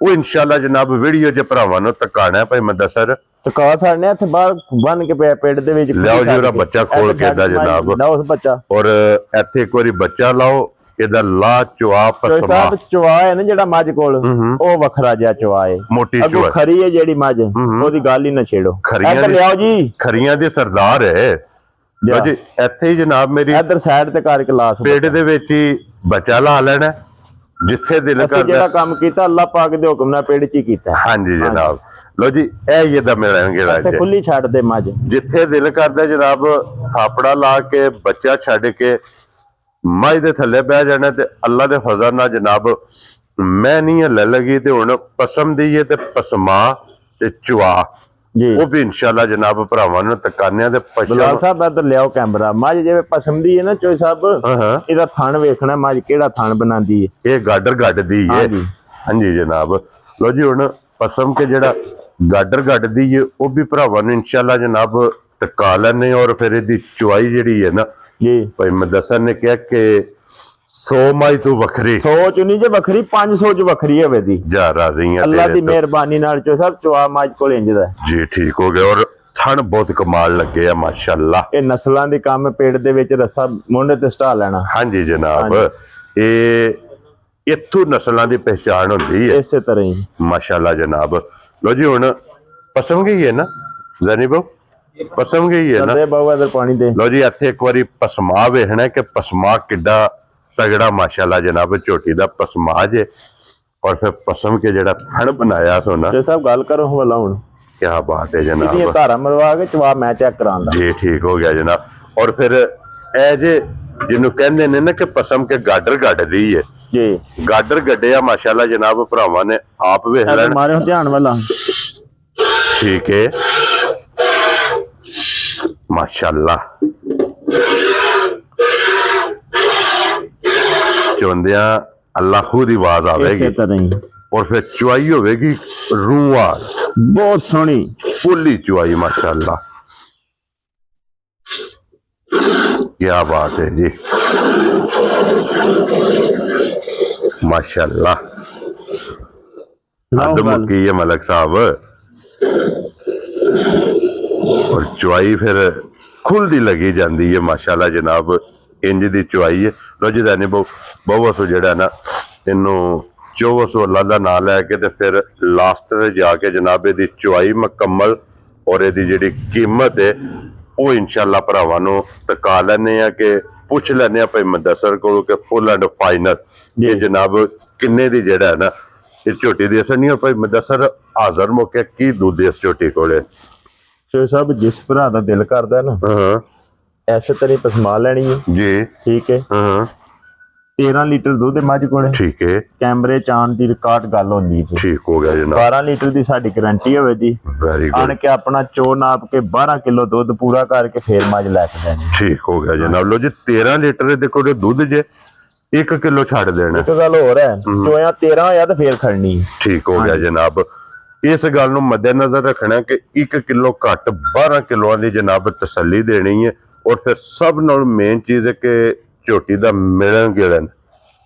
ਉਹ ਇਨਸ਼ਾਅੱਲਾ ਜਨਾਬ ਵੀਡੀਓ 'ਚ ਭਰਾਵਾਂ ਨੂੰ ਤਕਾਣਾ ਭਾਈ ਮਦਰਸਾ ਤਕਾ ਸਾੜਨੇ ਇੱਥੇ ਬਾਹਰ ਬੰਨ ਕੇ ਪਿਆ ਪੇਟ ਦੇ ਵਿੱਚ। ਲਿਆਓ ਜੀ ਉਹਦਾ ਬੱਚਾ ਖੋਲ ਕੇ ਦਾ ਜਨਾਬ। ਲਾਓ ਉਸ ਬੱਚਾ। ਔਰ ਇੱਥੇ ਇੱਕ ਵਾਰੀ ਬੱਚਾ ਲਾਓ। ਇਹਦਾ ਲਾ ਚਵਾ ਪਸਮਾ ਚਵਾ ਹੈ ਨਾ ਜਿਹੜਾ ਮੱਝ ਕੋਲ ਉਹ ਵੱਖਰਾ ਜਿਹਾ ਚਵਾ ਹੈ। ਮੋਟੀ ਚਵਾ ਖਰੀ ਹੈ ਜਿਹੜੀ ਮੱਝ ਉਹਦੀ ਗੱਲ ਹੀ ਨਾ ਛੇੜੋ। ਖਰੀਆਂ ਲਿਆਓ ਜੀ ਖਰੀਆਂ ਦੇ ਸਰਦਾਰ ਹੈ ਜੀ। ਇੱਥੇ ਹੀ ਜਨਾਬ ਮੇਰੀ ਇੱਧਰ ਸਾਈਡ ਤੇ ਕਰਕੇ ਲਾਸ ਪੇਟ ਦੇ ਵਿੱਚ ਹੀ ਬੱਚਾ ਲਾ ਲੈਣਾ ਜਿੱਥੇ ਦਿਲ ਕਰਦਾ। ਜਿਹੜਾ ਕੰਮ ਕੀਤਾ ਅੱਲਾਹ ਪਾਕ ਦੇ ਹੁਕਮ ਨਾਲ ਪੇਟ 'ਚ ਹੀ ਕੀਤਾ। ਹਾਂਜੀ ਜਨਾਬ। ਲੋ ਜੀ ਇਹ ਇਹਦਾ ਮਿਲਣਗੇ ਰਾਜ ਖੁੱਲੀ ਛੱਡ ਦੇ ਮੱਝ ਜਿੱਥੇ ਦਿਲ ਕਰਦਾ ਜਨਾਬ ਥਾਪੜਾ ਲਾ ਕੇ ਬੱਚਾ ਛੱਡ ਕੇ ਮੱਝ ਦੇ ਥੱਲੇ ਬਹਿ ਜਾਣਾ। ਤੇ ਅੱਲਾ ਦੇ ਫਜ਼ਲ ਨਾਲ ਜਨਾਬ ਮੈਂ ਨਹੀਂ ਲੈ ਲਗੀ ਤੇ ਹੁਣ ਪਸਮ ਦੀ ਹੈ ਤੇ ਪਸਮਾ ਤੇ ਚਵਾ ਜੀ ਉਹ ਵੀ ਇਨਸ਼ਾਅੱਲਾ ਜਨਾਬ ਭਰਾਵਾਂ ਨੂੰ ਤਕਾਨਿਆਂ ਦੇ ਬਲਾਲ ਸਾਹਿਬ ਇੱਧਰ ਲਿਆਓ ਕੈਮਰਾ। ਮੱਝ ਜਿਵੇਂ ਪਸੰਦੀ ਹੈ ਨਾ ਚੋਈ ਸਾਹਿਬ ਇਹਦਾ ਥਣ ਵੇਖਣਾ ਮੱਝ ਕਿਹੜਾ ਥਣ ਬਣਾਉਂਦੀ ਹੈ। ਇਹ ਗਾਡਰ ਗੱਡਦੀ ਹੈ। ਹਾਂਜੀ ਜਨਾਬ। ਲੋ ਜੀ ਹੁਣ ਪਸਮ ਕੇ ਜਿਹੜਾ ਗਾਡਰ ਗੱਡਦੀ ਹੈ ਉਹ ਵੀ ਭਰਾਵਾਂ ਨੂੰ ਇਨਸ਼ਾਅੱਲਾ ਜਨਾਬ ਤਕਾ ਲੈਣੇ। ਔਰ ਫਿਰ ਇਹਦੀ ਚੁਆਈ ਜਿਹੜੀ ਹੈ ਨਾ ਜੀ ਭਾਈ ਮਦਰਸਾ ਨੇ ਕਿਹਾ ਕਿ 100 ਮੱਝ ਤੋਂ ਵੱਖਰੀ 100 ਚ ਨਹੀਂ ਜੇ ਵੱਖਰੀ 500 ਚ ਵੱਖਰੀ ਹੋਵੇ ਦੀ। ਜਾ ਰਾਜ਼ੀਆਂ ਅੱਲਾ ਦੀ ਮਿਹਰਬਾਨੀ ਨਾਲ ਚੋ ਸਭ ਚਵਾ ਮੱਝ ਕੋਲ ਇੰਜਦਾ ਜੀ ਠੀਕ ਹੋ ਗਿਆ। ਔਰ ਥਣ ਬਹੁਤ ਕਮਾਲ ਲੱਗੇ ਆ ਮਾਸ਼ਾਅੱਲਾ। ਇਹ ਨਸਲਾਂ ਦੇ ਕੰਮ ਪੇਟ ਦੇ ਵਿੱਚ ਰੱਸਾ ਮੁੰਡੇ ਤੇ ਸਟਾ ਲੈਣਾ। ਹਾਂਜੀ ਜਨਾਬ ਇਹ ਇੱਥੋਂ ਨਸਲਾਂ ਦੀ ਪਹਿਚਾਣ ਹੁੰਦੀ ਹੈ ਇਸੇ ਤਰ੍ਹਾਂ ਹੀ ਮਾਸ਼ਾਅੱਲਾ ਜਨਾਬ। ਲੋ ਜੀ ਹੁਣ ਪਸਮ ਗਈ ਹੈ ਨਾ ਜ਼ਨੀ ਬਾਬੂ ਪਸਮ ਗਈ ਹੈ ਨਾ। ਦੇ ਬਾਬੂ ਇਧਰ ਪਾਣੀ ਦੇ। ਲੋ ਜੀ ਇੱਥੇ ਇੱਕ ਵਾਰੀ ਪਸਮਾ ਵੇਖਣਾ ਕਿ ਪਸਮਾ ਕਿੱਡਾ ਤਗੜਾ ਮਾਸ਼ਾਅੱਲਾ ਜਨਾਬ ਝੋਟੀ ਦਾ ਪਸਮਾ ਜੇ। ਔਰ ਫਿਰ ਪਸਮ ਕੇ ਜਿਹੜਾ ਥਣ ਬਣਾਇਆ ਸੋਨਾ ਤੇ ਸਭ ਗੱਲ ਕਰੋ ਹਵਾਲਾ ਹੁਣ। ਕੀ ਬਾਤ ਹੈ ਜਨਾਬ। ਇਹ ਧਾਰਾ ਮਰਵਾ ਕੇ ਚਵਾ ਮੈਂ ਚੈੱਕ ਕਰਾਂਦਾ ਜੀ ਠੀਕ ਹੋ ਗਿਆ ਜਨਾਬ। ਔਰ ਫਿਰ ਇਹ ਜੇ ਜਿਹਨੂੰ ਕਹਿੰਦੇ ਨੇ ਨਾ ਕਿ ਪਸਮ ਕੇ ਗਾਡਰ ਗੱਡਦੀ ਹੈ ਜੀ। ਗਾਡਰ ਗੱਡਿਆ ਮਾਸ਼ਾਅੱਲਾ ਜਨਾਬ ਭਰਾਵਾਂ ਨੇ ਆਪ ਵੇਖ ਲੈਣ। ਮਾਰੇ ਧਿਆਨ ਵਾਲਾ ਠੀਕ ਹੈ। माशाल्लाह चौंदिया अल्लाह खुद ही आवाज आवेगी और फिर चुआई होगी रूआर बहुत सोहनी फुल्ली चुआई माशाल्लाह क्या बात है जी माशाल्लाह हद मुक्की है मलक साहब और चुआई फिर खुलदी लगी जाती है माशाल्लाह जनाब इंज दी चुआई है लो जी दैनी बहुसो जेड़ा ना इनू 2400 अल्लाह का नाम लैके ते फिर लास्ट ते जाके जनाब इहदी चुआई मुकम्मल और इहदी जिहड़ी कीमत है वो इंशाल्लाह भरावां नूं टका लैने आ कि पुछ लैने आ भाई मुदस्सर कोलों कि फुल एंड फाइनल ये जनाब किन्ने दी जेड़ा है ना इस झोटी दी असर नहीं और भाई मुदस्सर हाजर मौके की दूध इस झोटी कोले तो सब जिस भरा दा दिल करदा ना ऐसे तरह पसमा लेनी है जी ठीक है 13 लीटर दूध है मझ कोले ठीक है कैमरे चान दी रिकॉर्ड गल होंदी है ठीक हो गया जनाब 12 लीटर दी साडी गारंटी होवे दी वेरी आन गुड के अपना चो नाप के 12 किलो दूध पूरा करके फिर मझ लेके देनी ठीक हो गया जनाब लो जी 13 लीटर देखो दूध जे 1 किलो छड़ देना एक गल होर है चोया 13 होया तो फिर खड़नी ठीक हो गया जनाब इस गल नूं मद्देनजर रखना कि 1 किलो घट 12 किलोआं दी जनाब तसल्ली देनी है और फिर सब नाल मेन चीज है कि झोटी दा मिलन गिलन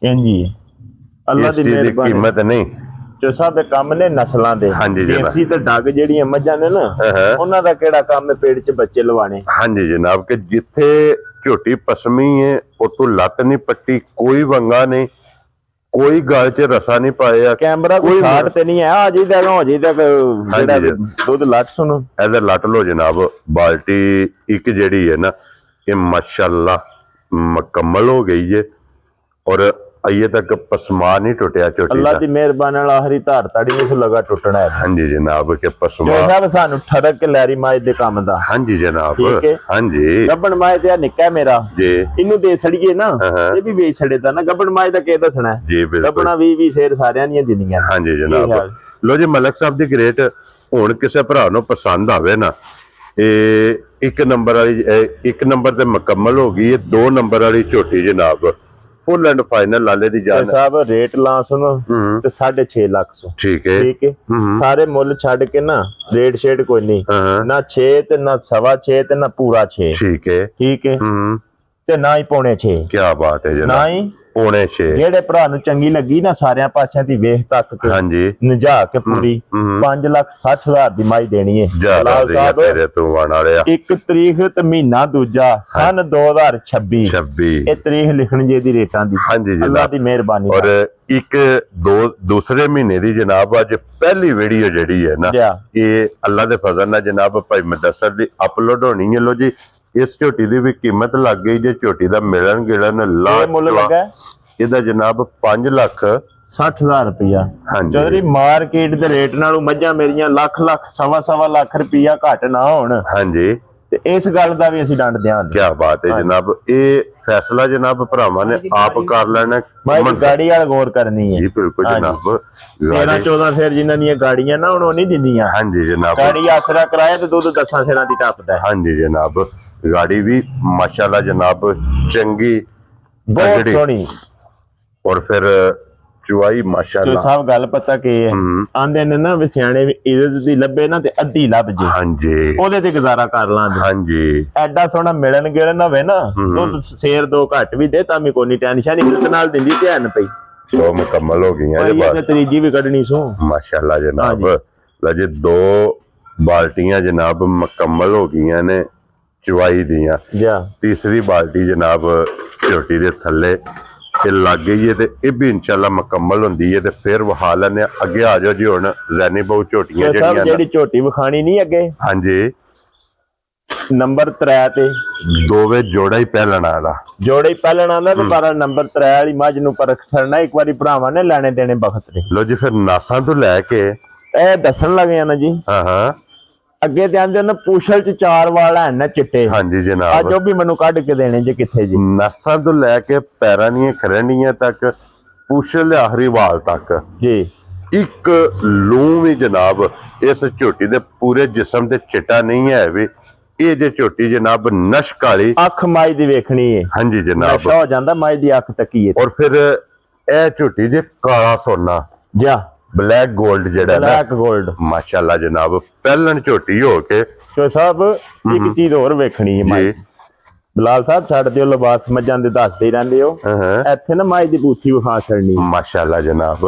इंजी अल्लाह दी इस चीज दी मेहरबानी कीमत नहीं जो सब काम ने नस्लां दे हाँ जी जनाब। देसी ते डग जेहड़ियां मੱਝਾਂ ने ना ਉਹਨਾਂ ਦਾ ਕਿਹੜਾ ਕੰਮ ਹੈ पेट च बच्चे लवाने हाँ जी जनाब कि जिथे झोटी पसमी है उतो लत नहीं पट्टी कोई वंगा नहीं कोई गल च रसा नहीं पाया कैमरा कोई छाड़ ते नहीं है आ जी दा हो जी दा जेड़ा जी। दूध लट सुनो इधर लट लो जनाब बाल्टी एक जेड़ी है ना ये माशाल्लाह मुकम्मल हो गई है और अये तक पसमा नहीं टुटिया झोटी अल्लाह दा दी मेहरबानी नाल आखरी धार ताड़ी नहीं लगा टुटना है हाँ जी जनाब के पसमा जो साहब सानू ठरक के लैरी माज दे काम दा हाँ जी जनाब ठीक है। हाँ जी गब्बन माज ते निक्का मेरा जी इनू दे छड़िए ना ये भी बेच छड़े दा ना गब्बन माज दा के दसना है जी बिल्कुल गब्बना 20 शेर सारियां दी दिंदियां हाँ जी जनाब लो जी मलक साहब दी ग्रेट हुण किसे भरा नूं पसंद आवे ना एक नंबर वाली एक नंबर ते मुकम्मल हो गई है 2 नंबर वाली झोटी जनाब फुल एंड फाइनल लाले दी जान साहब रेट ला सुनो ते 6.5 लाख सौ ठीक है ठीक है सारे मुल छड़ के ना रेट शेड कोई नहीं ना 6 ते ना 6.5 ते ना पूरा 6 ठीक है ठीक है ते ना ही पौने 6 क्या बात है ना जनाब ही पौने 6 ਜਿਹੜੇ ਭਰਾ ਨੂੰ ਚੰਗੀ ਲੱਗੀ ਨਾ ਸਾਰਿਆਂ ਪਾਸਿਆਂ ਦੀ ਵੇਖ ਤੱਕ ਕੇ हाँ जी ਨਜਾ ਕੇ ਪੂਰੀ 5,60,000 ਦੀ ਮਾਈ ਦੇਣੀ ਹੈ ज्यादा ਲਾਲ ਸਾਹਿਬ तेरे तो आने वाले 1 ਤਰੀਕ ਤੇ ਮਹੀਨਾ ਦੂਜਾ ਸਨ 2026 26 ਇਹ ਤਰੀਕ ਲਿਖਣ ਜੇ ਦੀ ਰੇਟਾਂ ਦੀ हाँ जी ਅੱਲਾਹ जनाब ਦੀ ਮਿਹਰਬਾਨੀ और एक दूसरे महीने दी जनाब अज पहली वीडियो जड़ी है ना जा ये अल्लाह दे फजल नाल जनाब भाई मुदस्सर दी अपलोड होनी है लो जी इस झोटी दी भी कीमत लग गई जे झोटी दा मिलन गिलन ला ਇਹ ਮੁੱਲ ਲੱਗਾ ਇਹਦਾ ਜਨਾਬ 5 ਲੱਖ 60,000 ਰੁਪਇਆ ਹਾਂਜੀ ਚੌਧਰੀ ਮਾਰਕੀਟ ਦੇ ਰੇਟ ਨਾਲੋਂ ਮੱਝਾਂ ਮੇਰੀਆਂ ਲੱਖ ਸਵਾ ਲੱਖ ਰੁਪਇਆ ਘੱਟ ਨਾ ਹੋਣ ਹਾਂਜੀ ਤੇ ਇਸ ਗੱਲ ਦਾ ਵੀ ਅਸੀਂ ਡੰਡ ਦਿਆਂਗੇ ਕੀ ਬਾਤ ਹੈ ਜਨਾਬ ਇਹ ਫੈਸਲਾ ਜਨਾਬ ਭਰਾਵਾਂ ਨੇ ਆਪ ਕਰ ਲੈਣਾ ਮੈਂ ਗਾੜੀ ਵਾਲ ਗੌਰ ਕਰਨੀ ਹੈ ਜੀ ਬਿਲਕੁਲ ਜਨਾਬ 13 14 ਫੇਰ ਜਿਨ੍ਹਾਂ ਦੀਆਂ ਗਾੜੀਆਂ ਨਾ ਹੁਣ ਉਹ ਨਹੀਂ ਦਿੰਦੀਆਂ ਹਾਂਜੀ ਜਨਾਬ ਗਾੜੀ ਆਸਰਾ ਕਰਾਇਆ ਤੇ ਦੁੱਧ 10 ਸਿਰਾਂ ਦੀ ਟੱਪਦਾ ਹਾਂਜੀ ਜਨਾਬ ਗਾੜੀ ਵੀ ਮਾਸ਼ਾਅੱਲਾ ਜਨਾਬ ਚੰਗੀ ਬਹੁਤ ਸੋਹਣੀ और फिर चुआई माशाल्लाह जो साहब गल पता की है आंदे ने ना सियाणे इज्जत दी लब्बे ना ते अद्धी लभ जे हां जी ओदे ते गुजारा कर लांदे हां जी ਐਡਾ ਸੋਹਣਾ ਮਿਲਣ ਗਿਲਣ ਹੋਵੇ ਨਾ ਦੁੱਧ ਸ਼ੇਰ 2 ਘੱਟ ਵੀ ਦੇ ਤਾਂ ਵੀ ਕੋਈ ਨਹੀਂ ਟੈਨਸ਼ਨ ਇੱਜ਼ਤ ਨਾਲ ਦਿੰਦੀ ਧਿਆਨ ਪਈ सो मुकम्मल हो गई है ये ते तरीजी भी कढनी सो माशाल्लाह जनाब लजे 2 बाल्टियां जनाब मुकम्मल हो गई ने चुआई दियां जा तीसरी बाल्टी जनाब झोटी दे थल्ले ਇਹ ਲੱਗ ਗਈ ਹੈ ਤੇ ਇਹ ਵੀ ਇਨਸ਼ਾਅੱਲਾ ਮੁਕੰਮਲ ਹੁੰਦੀ ਹੈ ਤੇ ਫਿਰ ਵਹਾ ਲੈਣੇ ਅੱਗੇ ਆ ਜਾਓ ਜੀ ਹੁਣ ਜ਼ੈਨੀ ਬਹੁ ਝੋਟੀਆਂ ਜਿਹੜੀਆਂ ਜਿਹੜੀ ਝੋਟੀ ਵਿਖਾਣੀ ਨਹੀਂ ਅੱਗੇ ਹਾਂਜੀ ਨੰਬਰ 3 ਤੇ ਦੋਵੇਂ ਜੋੜਾ ਹੀ ਪਹਿਲਣਾ ਦਾ ਜੋੜਾ ਹੀ ਪਹਿਲਣਾ ਦਾ ਤੇ ਪਰ ਨੰਬਰ 3 ਵਾਲੀ ਮੱਝ ਨੂੰ ਪਰਖ ਕਰਨਾ ਇੱਕ ਵਾਰੀ ਭਰਾਵਾਂ ਨੇ ਲੈਣੇ ਦੇਣੇ ਬਖਤ ਦੇ ਲੋ ਜੀ ਫਿਰ ਨਾਸਾਂ ਤੋਂ ਲੈ ਕੇ ਇਹ ਦੱਸਣ ਲੱਗੇ ਆ ਨਾ ਜੀ ਹਾਂ ਅੱਗੇ ਤੇ ਆਂਦੇ ਨੇ ਪੂਛਲ ਚ 4 ਵਾਲ ਹਨ ਨਾ ਚਿੱਟੇ ਹਾਂਜੀ ਜਨਾਬ ਅੱਜ ਉਹ ਵੀ ਮੈਨੂੰ ਕੱਢ ਕੇ ਦੇਣੇ ਜੇ ਕਿੱਥੇ ਜੀ ਨਾਸਾਂ ਤੋਂ ਲੈ ਕੇ ਪੈਰਾਂ ਦੀਆਂ ਖਰੰਡੀਆਂ ਤੱਕ ਪੂਛਲ ਦੇ ਆਖਰੀ ਵਾਲ ਤੱਕ ਜੀ ਇੱਕ ਲੂੰ ਵੀ ਜਨਾਬ ਇਸ ਝੋਟੀ ਦੇ ਪੂਰੇ ਜਿਸਮ ਤੇ ਚਿੱਟਾ ਨਹੀਂ ਹੈ ਵੀ ਇਹ ਜੇ ਝੋਟੀ ਜਨਾਬ ਨਸ਼ਕ ਵਾਲੀ, ਅੱਖ ਮਾਈ ਦੀ ਵੇਖਣੀ ਹੈ। ਹਾਂਜੀ ਜਨਾਬ। ਨਸ਼ਾ ਹੋ ਜਾਂਦਾ ਮਾਈ ਦੀ ਅੱਖ ਤੱਕੀਏ। ਔਰ ਫਿਰ ਇਹ ਝੋਟੀ ਜੇ ਕਾਲਾ ਸੋਨਾ ਜਾ ਬਲੈਕ 골ਡ ਜਿਹੜਾ ਨਾ, ਬਲੈਕ 골ਡ, ਮਾਸ਼ਾਅੱਲਾ ਜਨਾਬ। ਪਹਿਲਣ ਝੋਟੀ ਹੋ ਕੇ ਚੋ ਸਾਹਿਬ ਇੱਕ ਚੀਜ਼ ਹੋਰ ਵੇਖਣੀ ਹੈ ਮਾਈ। ਜੀ ਬਲਾਲ ਸਾਹਿਬ ਛੱਡ ਦਿਓ ਲਿਬਾਸ ਮੱਝਾਂ ਦੇ ਦੱਸਦੇ ਹੀ ਰਹਿੰਦੇ ਹੋ। ਇੱਥੇ ਨਾ ਮਾਈ ਦੀ ਬੂਥੀ ਵਿਖਾ ਛੜਨੀ, ਮਾਸ਼ਾਅੱਲਾ ਜਨਾਬ।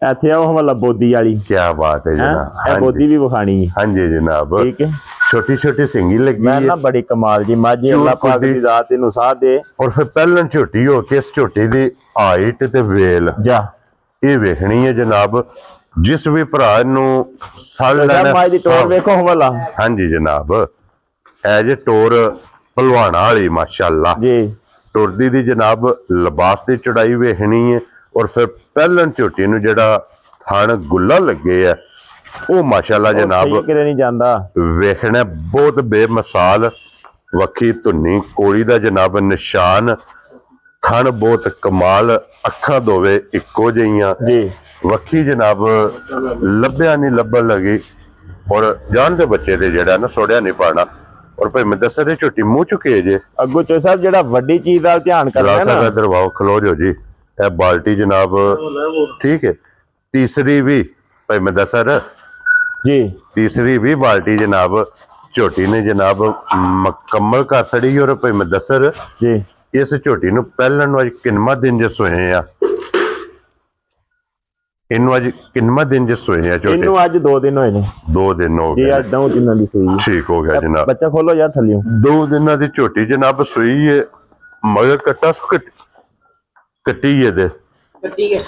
ਇੱਥੇ ਉਹ ਵਾਲਾ ਬੋਦੀ ਵਾਲੀ, ਕੀ ਬਾਤ ਹੈ ਜਨਾਬ। ਇਹ ਬੋਦੀ ਵੀ ਵਿਖਾਣੀ ਹੈ। ਹਾਂਜੀ ਜਨਾਬ। ਠੀਕ ਹੈ, ਛੋਟੀ ਛੋਟੀ ਸਿੰਗੀ ਲੱਗੀ ਮੈਂ ਹੈ ਨਾ ਬੜੀ ਕਮਾਲ ਜੀ ਮੱਝ, ਅੱਲਾਹ ਪਾਕ ਦੀ ਜ਼ਾਤ ਇਹਨੂੰ ਸਾਥ ਦੇ। ਔਰ ਫਿਰ ਪਹਿਲਣ ਝੋਟੀ ਹੋ ਕੇ ਇਸ ਝੋਟੀ ਦੀ ਹਾਈਟ ਤੇ ਵੇਲ ਜਾ ਇਹ ਵੇਖਣੀ ਹੈ ਜਨਾਬ। ਜਿਸ ਵੀ ਭਰਾ ਨੂੰ ਸੜ ਲੈਣਾ, ਮਾਈ ਦੀ ਟੋਰ ਵੇਖੋ ਹਵਾਲਾ। ਹਾਂਜੀ ਜਨਾਬ। ਇਹ ਜੇ ਟੋਰ ਭਲਵਾਨਾ ਵਾਲੀ ਮਾਸ਼ਾਅੱਲਾ ਜੀ। ਟੁਰਦੀ ਦੀ ਜਨਾਬ ਲਿਬਾਸ ਦੀ ਚੜਾਈ ਵੇਖਣੀ ਹੈ। ਔਰ ਫਿਰ ਪਹਿਲਣ ਝੋਟੀ ਨੂੰ ਜਿਹੜਾ ਥਣ ਗੁੱਲਾ ਲੱਗੇ ਆ ਉਹ ਮਾਸ਼ਾਅੱਲਾ ਜਨਾਬ ਕਿਤੇ ਨਹੀਂ ਜਾਂਦਾ। ਵੇਖਣਾ ਬਹੁਤ ਬੇਮਿਸਾਲ। ਵੱਖੀ ਧੁੰਨੀ ਕੋੜੀ ਦਾ ਜਨਾਬ ਨਿਸ਼ਾਨ, ਥਣ ਬਹੁਤ ਕਮਾਲ, ਅੱਖਾਂ ਦੋਵੇਂ ਇੱਕੋ ਜਿਹੀਆਂ ਜੀ। ਵੱਖੀ ਜਨਾਬ ਲੱਭਿਆ ਨਹੀਂ ਲੱਭਣ ਲੱਗੀ। ਔਰ ਜਾਨ ਦੇ ਬੱਚੇ ਦੇ ਜਿਹੜਾ ਨਾ ਸੋੜਿਆ ਨਹੀਂ ਪਾਣਾ। ਔਰ ਭਾਈ ਮੈਂ ਦੱਸਿਆ ਤੇ ਝੋਟੀ ਮੂੰਹ ਚੁੱਕੇ ਜੇ ਅੱਗੋਂ ਚੋ ਸਾਹਿਬ ਜਿਹੜਾ ਵੱਡੀ ਚੀਜ਼ ਦਾ ਧਿਆਨ ਕਰਨਾ ਨਾ, ਦਰਵਾਓ ਖਲੋ ਜੋ ਜੀ। ਇਹ ਬਾਲਟੀ ਜਨਾਬ ਠੀਕ ਹੈ। ਤੀਸਰੀ ਵੀ ਭਾਈ ਮੈਂ ਦੱਸਿਆ ਜੀ, ਤੀਸਰੀ ਵੀ ਬਾਲਟੀ ਜਨਾਬ ਝੋਟੀ ਨੇ ਜਨਾਬ ਮੁਕੰਮਲ ਕਰ ਛੜੀ। ਔਰ ਭਾਈ ਮੈਂ ਦੱਸਿਆ ਜੀ ਇਸ ਝੋਟੀ ਨੂੰ ਪਹਿਲਣ ਨੂੰ ਅੱਜ ਕਿੰਨਵਾਂ ਦਿਨ ਜੇ ਸੋਏ ਆ। ਇਹਨੂੰ ਅੱਜ ਕਿੰਨਵਾਂ ਦਿਨ ਜੇ ਸੋਏ ਆ ਝੋਟੀ? ਇਹਨੂੰ ਅੱਜ 2 ਦਿਨ ਹੋਏ ਨੇ। 2 ਦਿਨ ਹੋ ਜੀ ਗਏ। ਅੱਜ 2 ਦਿਨਾਂ ਦੀ ਸੂਈ। ਠੀਕ ਹੋ ਗਿਆ ਜਨਾਬ। ਬੱਚਾ ਖੋਲੋ ਯਾਰ ਥੱਲਿਓ। 2 ਦਿਨਾਂ ਦੀ ਝੋਟੀ ਜਨਾਬ ਸੂਈ ਹੈ। ਮਗਰ ਕੱਟੀ ਇਹਦੇ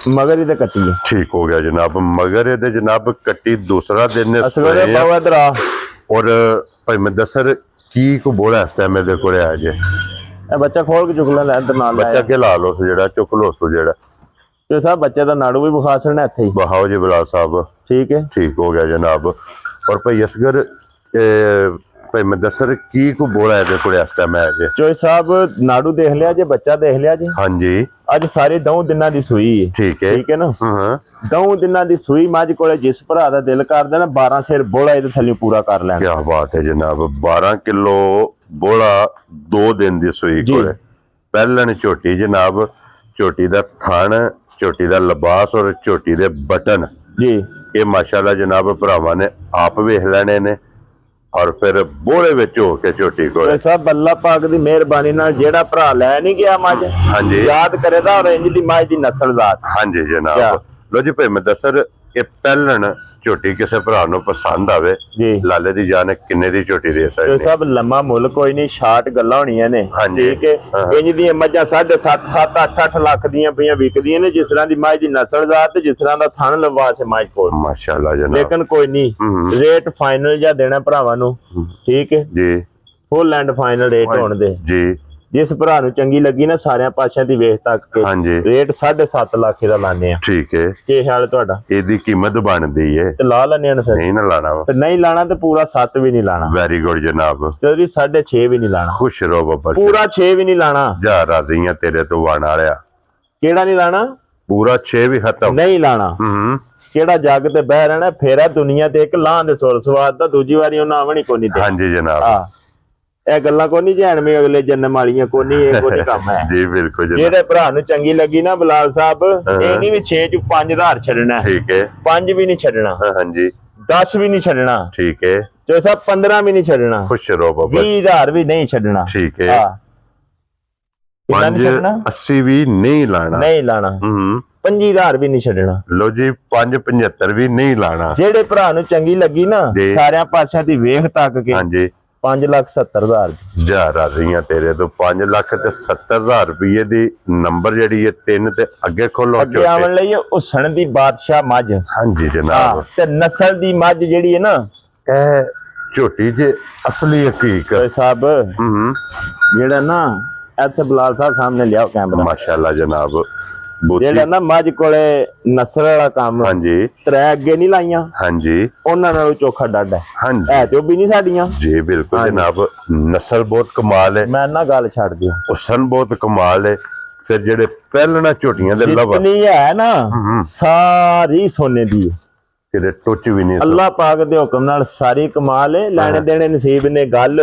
ਮਗਰ ਇਹਦੇ ਕੱਟੀ ਹੈ। ਠੀਕ ਹੋ ਗਿਆ ਜਨਾਬ। ਮਗਰ ਇਹਦੇ ਜਨਾਬ ਕੱਟੀ ਦੂਸਰਾ ਦਿਨ ਨੇ ਅਸਗਰੇ ਸੋਏ ਆ। ਬਾਵਾ ਦਰਾ। ਔਰ ਭਾਈ ਮੈਂ ਦੱਸਰ ਕੀ ਕੋ ਬੋਲਾ ਇਸ ਟਾਈਮ ਇਹਦੇ ਕੋਲੇ ਆ ਜੇ। ਇਹ ਬੱਚਾ ਖੋਲ ਕੇ ਚੁੱਕ ਲੈ ਇੱਧਰ ਨਾਲ ਬੱਚਾ ਕੇ ਲਾ ਲੋ ਜਿਹੜਾ ਚੁੱਕ ਲੋ ਸੋ ਜਿਹੜਾ ਤੇ ਸਾਹਿਬ ਬੱਚੇ ਦਾ ਨਾੜੂ ਵੀ ਵਿਖਾ ਛੜਨਾ ਇੱਥੇ ਹੀ। ਬਹਾਓ ਜੀ ਬਲਾਲ ਸਾਹਿਬ। ਠੀਕ ਹੈ, ਠੀਕ ਹੋ ਗਿਆ ਜਨਾਬ। ਔਰ ਭਾਈ ਅਸਗਰ ਭਾਈ ਮੈਂ ਦੱਸਰ ਕੀ ਕੋ ਬੋਲਾ ਇਹਦੇ ਕੋਲੇ ਇਸ ਟਾਈਮ ਆ ਜੇ। ਚੋਈ ਸਾਹਿਬ ਨਾੜੂ ਦੇਖ ਲਿਆ ਜੇ, ਬੱਚਾ ਦੇਖ ਲਿਆ ਜੇ। ਹਾਂਜੀ ਅੱਜ ਸਾਰੇ 2 ਦਿਨਾਂ ਦੀ ਸੂਈ ਹੈ। ਠੀਕ ਹੈ। ਠੀਕ ਹੈ ਨਾ। ਹਾਂ 2 ਦਿਨਾਂ ਦੀ ਸੂਈ ਮੱਝ ਕੋਲੇ ਜਿਸ ਭਰਾ ਦਾ ਦਿਲ ਕਰਦਾ ਨਾ 12 ਸਿਰ ਬੋਲਾ ਇਹਦੇ ਥੱਲੇ ਪੂਰਾ ਕਰ ਲੈਣਾ। ਕੀ ਬਾਤ ਹੈ ਜਨਾਬ। 12 ਕਿਲੋ ਬੋਲਾ 2 ਦਿਨ ਦੀ ਸੂਈ ਕੋਲੇ। ਪਹਿਲਣ ਝੋਟੀ ਜਨਾਬ, ਝੋਟੀ ਦਾ ਥਣ, ਝੋਟੀ ਦਾ ਲਿਬਾਸ ਔਰ ਝੋਟੀ ਦੇ ਬਟਨ ਜੀ ਇਹ ਮਾਸ਼ਾਅੱਲਾ ਜਨਾਬ ਭਰਾਵਾਂ ਨੇ ਆਪ ਵੇਖ ਲੈਣੇ ਨੇ। ਔਰ ਫਿਰ ਬੋਲੇ ਵਿੱਚ ਹੋ ਕੇ ਝੋਟੀ ਕੋਲੇ। ਸਭ ਅੱਲਾਹ ਪਾਕ ਦੀ ਮਿਹਰਬਾਨੀ ਨਾਲ ਜਿਹੜਾ ਭਰਾ ਲੈ ਨਹੀਂ ਗਿਆ ਮੱਝ, ਹਾਂਜੀ ਯਾਦ ਕਰੇਦਾ ਔਰ ਇੰਜ ਦੀ ਮੱਝ ਦੀ ਨਸਲ ਜ਼ਾਤ। ਹਾਂਜੀ ਜਨਾਬ। ਲੋ ਜੀ ਭਾਈ ਮੈਂ ਦੱਸਰ ਇਹ ਪਹਿਲਣ ਝੋਟੀ ਕਿਸੇ ਭਰਾ ਨੂੰ ਪਸੰਦ ਆਵੇ, ਜੀ ਲਾਲੇ ਦੀ ਜਾਨ ਕਿੰਨੇ ਦੀ ਝੋਟੀ ਦੇ ਤੇ ਸਕਦੇ? ਸਭ ਲੰਮਾ ਮੁੱਲ ਕੋਈ ਨਹੀਂ, 60 ਗੱਲਾਂ ਹੋਣੀਆਂ ਨੇ। ਹਾਂਜੀ। ਠੀਕ ਹੈ। ਇੰਜ ਦੀਆਂ ਮੱਝਾਂ 7.5 7 8 ਲੱਖ ਦੀਆਂ ਪਈਆਂ ਵਿਕਦੀਆਂ ਨੇ, ਜਿਸ ਤਰ੍ਹਾਂ ਦੀ ਮੱਝ ਦੀ ਨਸਲ ਜ਼ਾਤ ਤੇ ਜਿਸ ਤਰ੍ਹਾਂ ਦਾ ਥਣ ਲਵਾਸ ਹੈ ਮੱਝ ਕੋਲ। ਮਾਸ਼ਾਅੱਲਾ ਜਨਾਬ। ਲੇਕਿਨ ਕੋਈ ਨਹੀਂ, ਰੇਟ ਫਾਈਨਲ ਜਾਂ ਦੇਣਾ ਭਰਾਵਾਂ ਨੂੰ। ਠੀਕ ਹੈ ਜੀ ਫੁੱਲ ਐਂਡ ਫਾਈਨਲ ਰੇਟ ਹੋਣ ਦੇ। ਜੀ ਜਿਸ ਭਰਾ ਨੂੰ ਚੰਗੀ ਲੱਗੀ ਨਾ ਸਾਰਿਆਂ ਪਾਸਿਆਂ ਦੀ ਵੇਖ ਤੱਕ ਕੇ ਹਾਂਜੀ ਰੇਟ 7.5 ਲੱਖ ਦਾ ਲਾਣੇ ਆ। ਠੀਕ ਹੈ। ਕੀ ਖਿਆਲ ਤੁਹਾਡਾ? ਇਹਦੀ ਕੀਮਤ ਬਣਦੀ ਏ। ਤੇ ਲਾ ਲੈਣੇ ਨੇ ਫਿਰ। ਨਹੀਂ ਨਾ ਲਾਣਾ ਵਾ। ਤੇ ਨਹੀਂ ਲਾਣਾ ਤੇ ਪੂਰਾ 7 ਵੀ ਨਹੀਂ ਲਾਣਾ। ਵੈਰੀ ਗੁੱਡ ਜਨਾਬ। ਤੇ 6.5 ਵੀ ਨਹੀਂ ਲਾਣਾ। ਖੁਸ਼ ਰਹੋ ਬੱਬਾ। ਪੂਰਾ 6 ਵੀ ਨਹੀਂ ਲਾਣਾ। ਜਾ ਰਾਜ਼ੀਆਂ ਤੇਰੇ ਤੋਂ ਵਾਣ ਵਾਲਿਆ। ਕਿਹੜਾ ਨਹੀਂ ਲਾਣਾ? ਪੂਰਾ 6 ਵੀ ਖਤਮ ਨਹੀਂ ਲਾਣਾ। ਕਿਹੜਾ ਜੱਗ ਤੇ ਬਹਿ ਰਹਿਣਾ ਫੇਰਾ ਦੁਨੀਆ ਤੇ ਇੱਕ ਲਾਂ ਦੇ ਸੁਰ ਸਵਾਦ ਦਾ, ਦੂਜੀ ਵਾਰੀ ਉਹਨਾਂ ਆਵਣੀ ਕੋਈ ਨਹੀਂ। ਹਾਂਜੀ ਜਨਾਬ। ਇਹ ਗੱਲਾਂ ਕੋਈ ਨਹੀਂ ਜੈਨਵੇਂ ਅਗਲੇ ਜਨਮ ਵਾਲੀਆਂ ਕੋਈ ਨਹੀਂ, ਇਹ ਕੋਈ ਕੰਮ ਹੈ। ਜੀ ਬਿਲਕੁਲ ਜਨਾਬ। ਜਿਹੜੇ ਭਰਾ ਨੂੰ ਚੰਗੀ ਲੱਗੀ ਨਾ ਬਲਾਲ ਸਾਹਿਬ, ਇਹ ਨਹੀਂ ਵੀ 6 ਚ 5 ਆਧਾਰ ਛੱਡਣਾ। ਠੀਕ ਹੈ। 5 ਵੀ ਨਹੀਂ ਛੱਡਣਾ। ਹਾਂਜੀ 10 ਵੀ ਨਹੀਂ ਛੱਡਣਾ। ਠੀਕ ਹੈ। ਤੇ ਸਭ 15 ਵੀ ਨਹੀਂ ਛੱਡਣਾ। ਖੁਸ਼ ਰਹੋ ਬੱਬਾ। 20,000 ਵੀ ਨਹੀਂ ਛੱਡਣਾ। ਠੀਕ ਹੈ। 580 ਵੀ ਨਹੀਂ ਲਾਣਾ। ਨਹੀਂ ਲਾਣਾ। 25,000 ਵੀ ਨਹੀਂ ਛੱਡਣਾ। ਲੋ ਜੀ 575 ਵੀ ਨਹੀਂ ਲਾਣਾ। ਜਿਹੜੇ ਭਰਾ ਨੂੰ ਚੰਗੀ ਲੱਗੀ ਨਾ ਸਾਰਿਆਂ ਪਾਸਿਆਂ ਦੀ ਵੇਖ ਤੱਕ ਕੇ ਹਾਂਜੀ 5,70,000 ਜਾ ਰਾਜ਼ੀਆਂ ਤੇਰੇ ਤੋਂ 5,70,000 ਰੁਪਏ ਦੀ ਨੰਬਰ ਜਿਹੜੀ ਹੈ 3 ਤੇ ਅੱਗੇ ਖੋਲੋ। ਅੱਗੇ ਆਉਣ ਲਈ ਹੁਸਨ ਦੀ ਬਾਦਸ਼ਾਹ ਮੱਝ। ਹਾਂਜੀ ਜਨਾਬ। ਤੇ ਨਸਲ ਦੀ ਮੱਝ ਜਿਹੜੀ ਹੈ ਨਾ ਇਹ ਝੋਟੀ ਜੇ ਅਸਲੀ ਹਕੀਕ ਸਾਹਿਬ ਜਿਹੜਾ ਨਾ ਇੱਥੇ ਬਲਾਲ ਸਾਹਿਬ ਸਾਹਮਣੇ ਲਿਆਓ ਕੈਮਰਾ। ਮਾਸ਼ਾਅੱਲਾ ਜਨਾਬ। ਜਿਹੜਾ ਨਾ ਮੱਝ ਕੋਲੇ ਨਸਲ ਵਾਲਾ ਕੰਮ। ਹਾਂਜੀ 3 ਅੱਗੇ ਨਹੀਂ ਲਾਈਆਂ। ਹਾਂਜੀ ਉਹਨਾਂ ਨਾਲੋਂ ਚੋਖਾ ਡੱਡ ਹੈ। ਹਾਂਜੀ ਇਹ ਤੇ ਵੀ ਨਹੀਂ ਸਾਡੀਆਂ। ਜੀ ਬਿਲਕੁਲ ਜਨਾਬ। ਨਸਲ ਬਹੁਤ ਕਮਾਲ ਹੈ। ਮੈਂ ਨਾ ਗੱਲ ਛੱਡ ਦਿਓ। ਹੁਸਨ ਬਹੁਤ ਕਮਾਲ ਹੈ। ਫਿਰ ਜਿਹੜੇ ਪਹਿਲਣਾ ਝੋਟੀਆਂ ਦੇ ਲਵਾ ਜਿਤਨੀ ਹੈ ਨਾ ਸਾਰੀ ਸੋਨੇ ਦੀ ਹੈ। ਕਿਤੇ ਟੁੱਚ ਵੀ ਨਹੀਂ। ਅੱਲਾਹ ਪਾਕ ਦੇ ਹੁਕਮ ਨਾਲ ਸਾਰੀ ਕਮਾਲ ਹੈ, ਲੈਣੇ ਦੇਣੇ ਨਸੀਬ ਨੇ, ਗੱਲ